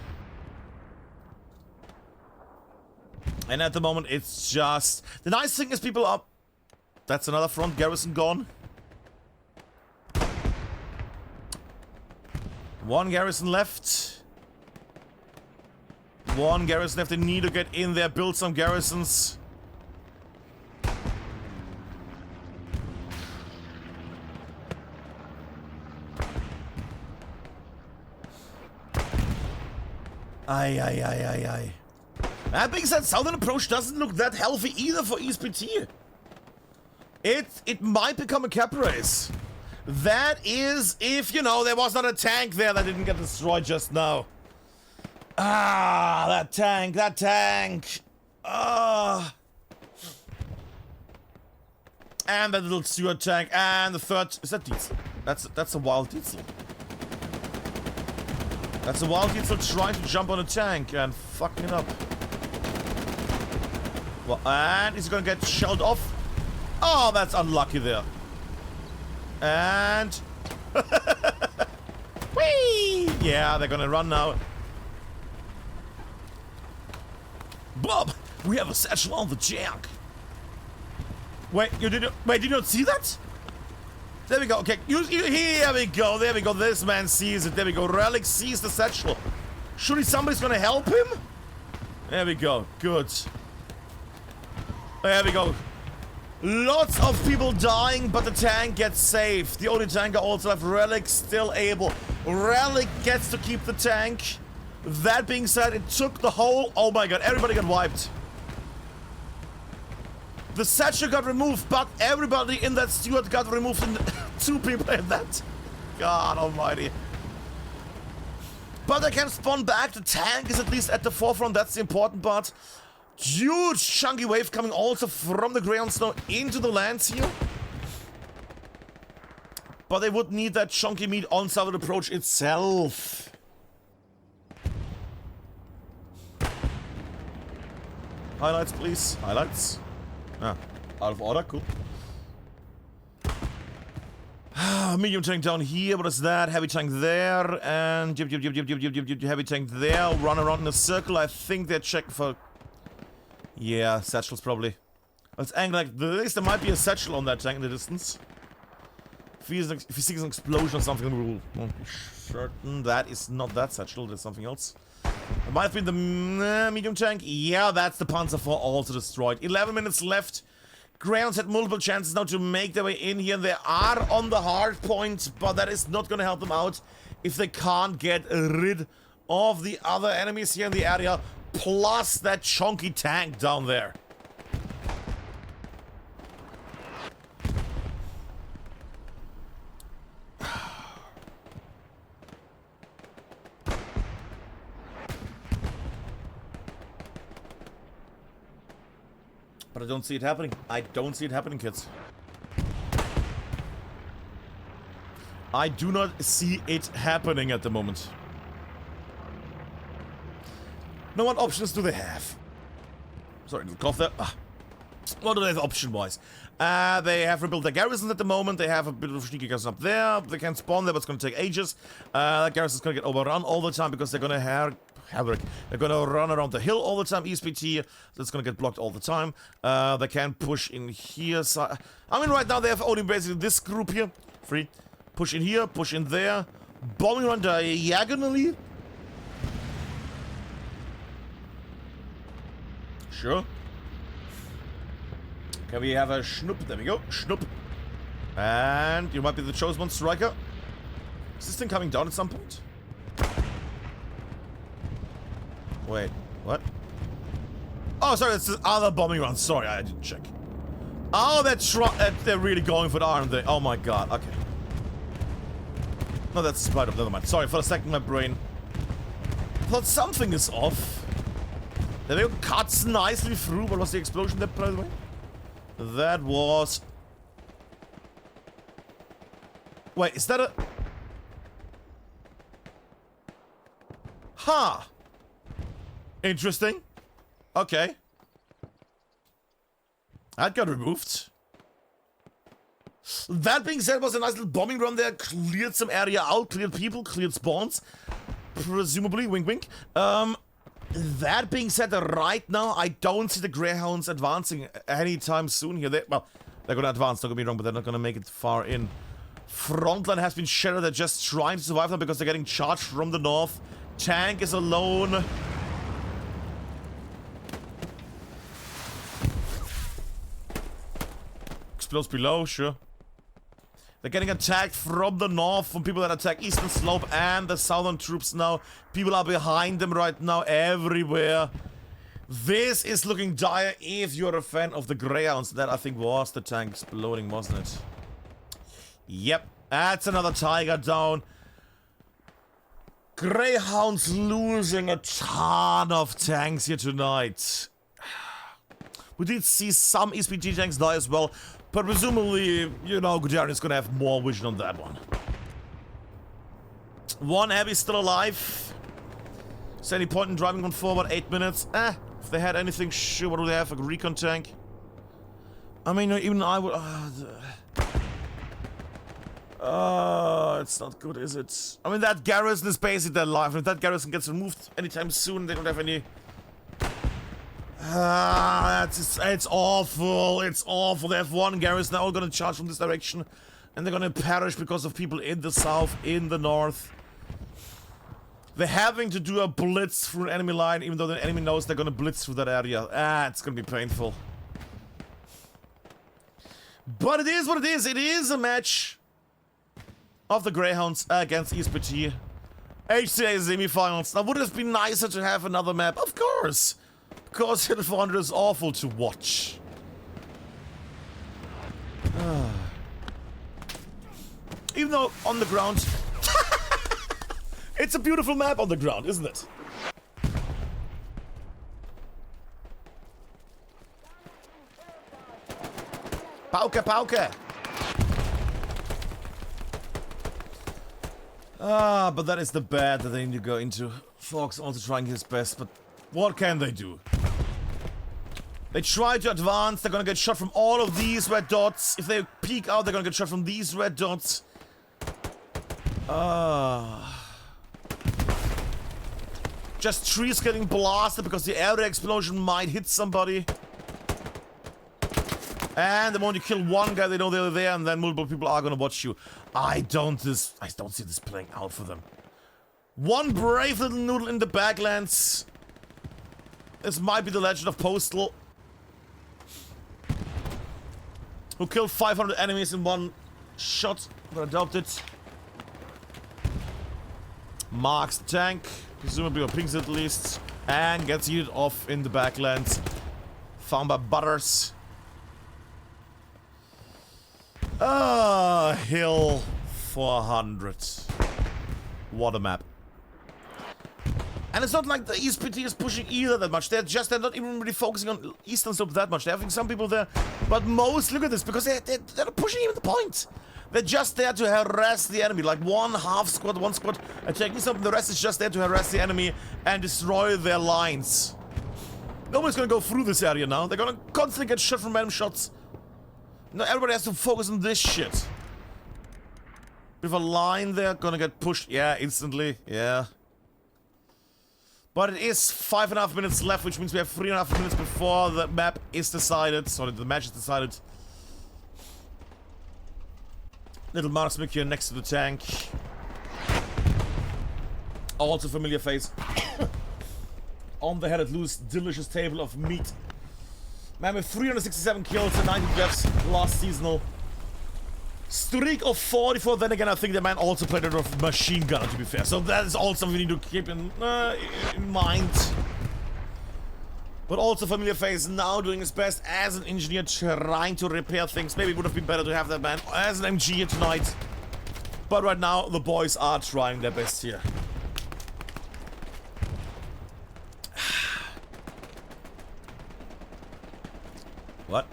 And at the moment, it's just... The nice thing is people are... That's another front garrison gone. One garrison left. One garrison left. They need to get in there, build some garrisons. Aye. That being said, Southern Approach doesn't look that healthy either for ESPT. It might become a cap race. That is if, you know, there was not a tank there that didn't get destroyed just now. Ah, that tank. Ah. And that little Stewart tank, and the third, is that Diesel? That's a wild Diesel. That's a wild Diesel trying to jump on a tank and fucking it up. Well, and he's gonna get shelled off. Oh, that's unlucky there. And... Whee! Yeah, they're gonna run now. Bob, we have a satchel on the tank. Wait, did you not see that? There we go. Okay, here we go. There we go. This man sees it. There we go. Relic sees the satchel. Surely somebody's gonna help him? There we go. Good. There we go. Lots of people dying, but the tank gets saved. The only tanker also left. Relic still able. Relic gets to keep the tank. That being said, it took the whole... Oh my god, everybody got wiped. The satchel got removed, but everybody in that Stewart got removed, and 2 people in that. God almighty. But they can spawn back. The tank is at least at the forefront. That's the important part. Huge chunky wave coming also from the Greyhounds now into the lands here. But they would need that chunky meat on Southern Approach itself. Highlights, please. Highlights. Ah, out of order, cool. Medium tank down here, what is that? Heavy tank there, and heavy tank there. Run around in a circle. I think they're checking for... Yeah, satchels probably. Let's angle like this. There might be a satchel on that tank in the distance. If he sees an explosion or something, we'll be certain that is not that satchel, there's something else. It might have been the medium tank. Yeah, that's the Panzer IV also destroyed. 11 minutes left. Greyhounds had multiple chances now to make their way in here. They are on the hard point, but that is not going to help them out if they can't get rid of the other enemies here in the area, plus that chunky tank down there. But I don't see it happening. I don't see it happening, kids. I do not see it happening at the moment. Now, what options do they have? Sorry, the cough there. What do they have option-wise? They have rebuilt their garrisons at the moment. They have a bit of sneaky garrison up there. They can spawn there, but it's going to take ages. That garrison's going to get overrun all the time because they're going to have... They're gonna run around the hill all the time, ESPT, that's gonna get blocked all the time. They can push in here, so I mean right now they have only basically this group here, free. Push in here, push in there, bombing run diagonally. Sure. Can we have a schnoop? There we go, schnoop. And you might be the chosen one, striker. Is this thing coming down at some point? Wait, what? Oh, sorry, it's the other bombing run. Sorry, I didn't check. Oh, they're really going for it, aren't they? Oh my god, okay. No, that's right up, never mind. Sorry, for a second my brain thought something is off. There we go, cuts nicely through. What was the explosion there, by the way? That was... Wait, is that a... Huh. Interesting. Okay. That got removed. That being said, was a nice little bombing run there. Cleared some area out, cleared people, cleared spawns. Presumably, wink wink. That being said, right now, I don't see the Greyhounds advancing anytime soon here. Well, they're gonna advance, don't get me wrong, but they're not gonna make it far in. Frontline has been shattered. They're just trying to survive now because they're getting charged from the north. Tank is alone. Explodes below, sure. They're getting attacked from the north, from people that attack Eastern Slope and the southern troops now. People are behind them right now, everywhere. This is looking dire if you're a fan of the Greyhounds. That, I think, was the tank exploding, wasn't it? Yep, that's another Tiger down. Greyhounds losing a ton of tanks here tonight. We did see some ESPT tanks die as well, but presumably, you know, Guderian is gonna have more vision on that one. One heavy still alive. Is there any point in driving on forward? 8 minutes. If they had anything, sure, what do they have? A recon tank? I mean, even I would... it's not good, is it? I mean, that garrison is basically their life. If that garrison gets removed anytime soon, they don't have any... it's awful. It's awful. They have one garrison. They're all gonna charge from this direction. And they're gonna perish because of people in the south, in the north. They're having to do a blitz through an enemy line, even though the enemy knows they're gonna blitz through that area. It's gonna be painful. But it is what it is. It is a match of the Greyhounds against ESPT. HCA SEMIFINALS. Now, would it have been nicer to have another map? Of course. Because HILL400 is awful to watch. Even though on the ground... It's a beautiful map on the ground, isn't it? Pauke, pauke! But that is the bad that they need to go into. Fox also trying his best, but what can they do? They try to advance, they're gonna get shot from all of these red dots. If they peek out, they're gonna get shot from these red dots. Just trees getting blasted because the area explosion might hit somebody. And the moment you kill one guy, they know they're there, and then multiple people are gonna watch you. I don't see this playing out for them. One brave little noodle in the Backlands. This might be the legend of Postal, who killed 500 enemies in one shot, but I doubt it. Marks the tank, presumably or pings it at least, and gets yeeted off in the Backlands. Found by Butters. HILL400. What a map. And it's not like the ESPT is pushing either that much. They're not even really focusing on Eastern Slope that much. They're having some people there, but most, look at this, because they're not pushing even the point. They're just there to harass the enemy. Like one squad attacking something. The rest is just there to harass the enemy and destroy their lines. Nobody's gonna go through this area now. They're gonna constantly get shot from random shots. No, everybody has to focus on this shit. With a line there, gonna get pushed. Yeah, instantly. Yeah. But it is 5.5 minutes left, which means we have 3.5 minutes before the map is decided. Sorry, the match is decided. Little marksman here next to the tank. Also familiar face. On the headed loose, delicious table of meat. Man with 367 kills and 90 deaths last seasonal. Streak of 44, then again I think the man also played a machine gunner, to be fair. So that is also something we need to keep in mind. But also familiar face now doing his best as an engineer, trying to repair things. Maybe it would have been better to have that man as an MG here tonight. But right now the boys are trying their best here. What?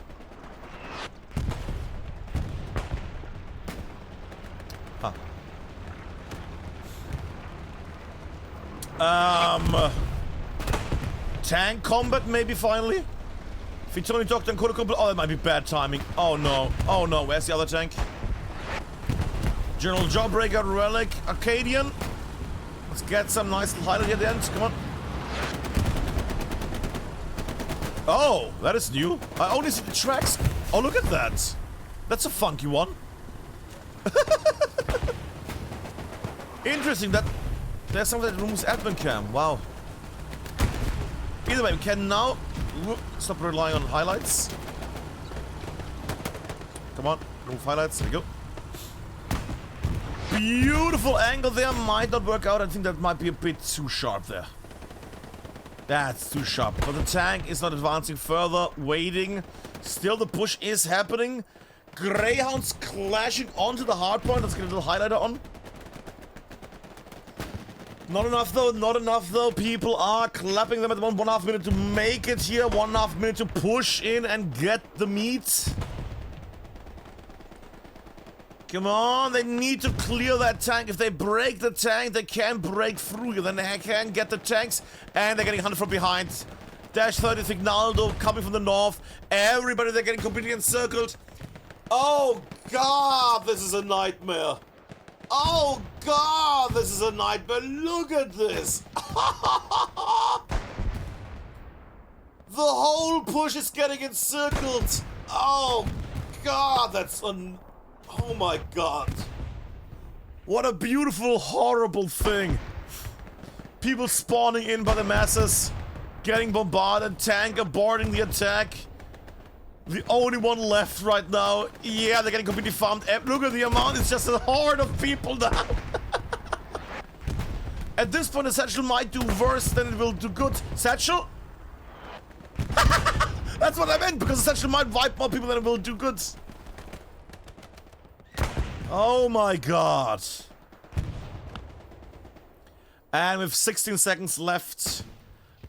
Huh. Tank combat maybe finally? Fitoni Doctor and Koda combat. Oh, that might be bad timing. Oh no. Oh no, where's the other tank? General Jawbreaker, Relic, Arcadian. Let's get some nice little highlight at the end. Come on. Oh, that is new. I only see the tracks. Oh, look at that. That's a funky one. Interesting that there's something that removes Admincam. Wow. Either way, we can now stop relying on highlights. Come on, remove highlights. There we go. Beautiful angle there. Might not work out. I think that might be a bit too sharp there. That's too sharp. But the tank is not advancing further. Waiting. Still the push is happening. Greyhounds clashing onto the hardpoint. Let's get a little highlighter on. Not enough though, not enough though. People are clapping them at 1.5 minute to make it here. 1.5 minute to push in and get the meat. Come on, they need to clear that tank. If they break the tank, they can break through you. Then they can get the tanks, and they're getting hunted from behind. Dash 30 Signaldo coming from the north. Everybody, they're getting completely encircled. Oh god, this is a nightmare. Oh god, this is a nightmare. Look at this. The whole push is getting encircled. Oh god, that's oh my god. What a beautiful, horrible thing. People spawning in by the masses, getting bombarded, tank aborting the attack. The only one left right now. Yeah, they're getting completely farmed. Look at the amount, it's just a horde of people now. At this point, the Satchel might do worse than it will do good. Satchel? That's what I meant, because the Satchel might wipe more people than it will do good. Oh my god. And with 16 seconds left,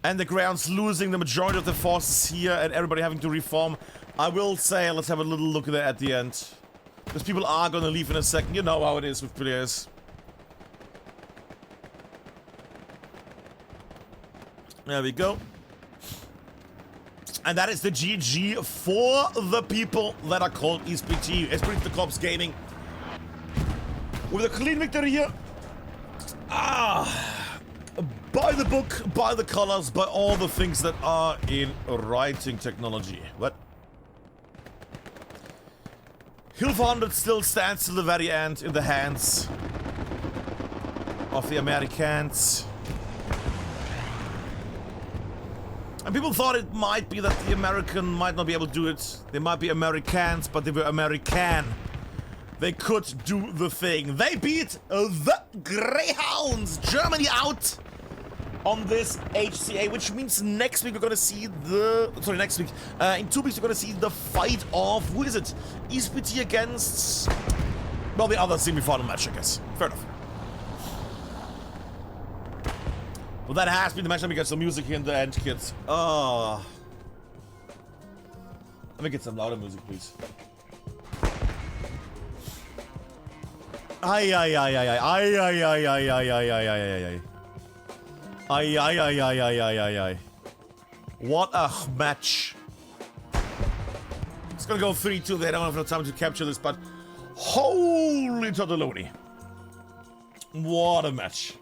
and the Greyhounds losing the majority of their forces here, and everybody having to reform, I will say, let's have a little look at that at the end. Because people are gonna leave in a second. You know how it is with players. There we go. And that is the GG for the people that are called ESPT. Esprit de Corps Gaming. with a clean victory here. By the book, by the colors, by all the things that are in writing technology. What? HILL400 still stands to the very end in the hands of the Americans. And people thought it might be that the American might not be able to do it. They might be Americans, but they were American. They could do the thing. They beat the Greyhounds. Germany out on this HCA, which means next week we're gonna see the... Sorry, next week. In 2 weeks we're gonna see the fight of... Who is it? ESPT against... Well, the other semi-final match, I guess. Fair enough. Well, that has been the match. Let me get some music here in the end, kids. Oh. Let me get some louder music, please. Ay, ay, ay, ay, ay, ay, ay, ay, ay, ay, ay, ay, ay, ay. Ay, ay, ay, ay, ay, ay, ay, ay. What a match. It's gonna go 3-2. They don't have enough time to capture this, but holy Totoloni. What a match.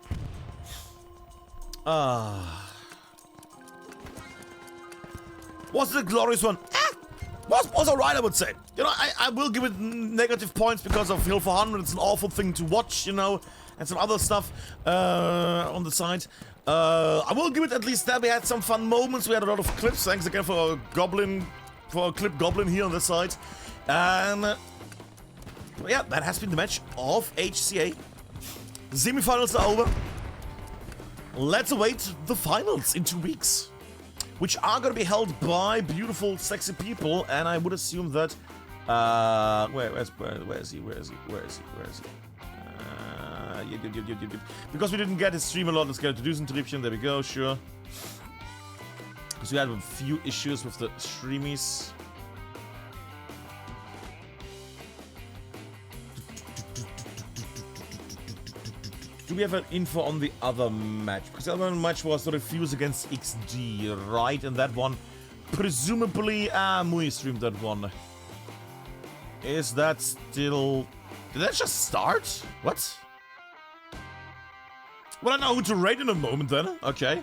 Was it a glorious one? Was alright, I would say. You know, I will give it negative points because of HILL400. It's an awful thing to watch, you know, and some other stuff on the side. I will give it at least that. We had some fun moments. We had a lot of clips. Thanks again for a clip goblin here on the side. And yeah, that has been the match of HCA. The semi-finals are over. Let's await the finals in 2 weeks, which are going to be held by beautiful, sexy people, and I would assume that... where is he? Because we didn't get his stream a lot, let's get to Düsentriebchen. There we go, sure. Because we had a few issues with the streamies. Do we have an info on the other match? Because the other match was the Refuse against XD, right? And that one, presumably, Mui streamed that one. Is that still... Did that just start? What? Well, I know who to raid in a moment then. Okay.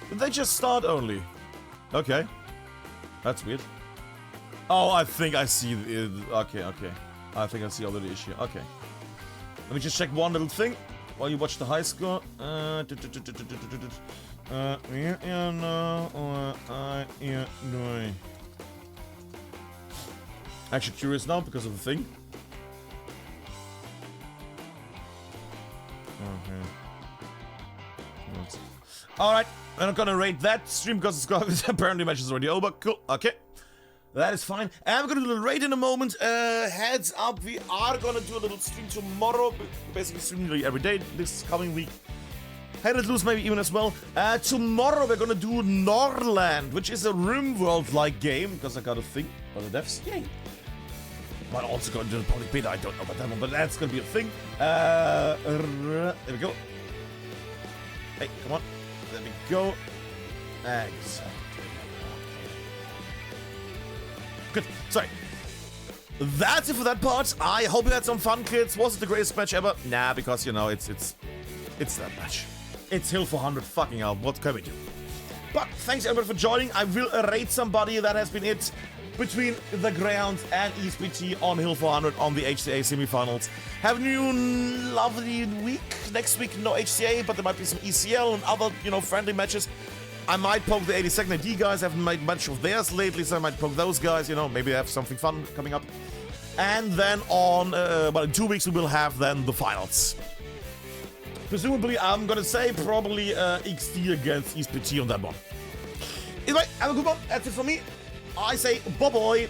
Did they just start only? Okay. That's weird. Oh, I think I see it. Okay. I think I see already the issue. Okay. Let me just check one little thing while you watch the high score. Actually curious now because of the thing. Okay. Alright, I'm not gonna rate that stream because it's apparently match is already over. Cool, okay. That is fine. I'm gonna do the raid in a moment. Heads up, we are gonna do a little stream tomorrow. Basically streaming every day this coming week. Head it loose maybe even as well. Tomorrow we're gonna do Norland, which is a RimWorld-like game, because I got a thing for the devs. Yay. But also gonna do the public beta, I don't know about that one, but that's gonna be a thing. There we go. Hey, come on. There we go. Exactly. Good. Sorry. That's it for that part. I hope you had some fun, kids. Was it the greatest match ever? Nah, because, you know, it's that match. It's HILL400. Fucking hell. What can we do? But thanks everybody for joining. I will rate somebody. That has been it between the Greyhounds and ESPT on HILL400 on the HCA semifinals. Have a new lovely week. Next week, no HCA, but there might be some ECL and other, you know, friendly matches. I might poke the 82nd AD guys. I haven't made much of theirs lately, so I might poke those guys. You know, maybe they have something fun coming up. And then on, well, in 2 weeks we will have then the finals. Presumably, I'm gonna say probably XD against ESPT on that one. Anyway, have a good one. That's it for me. I say bye-bye.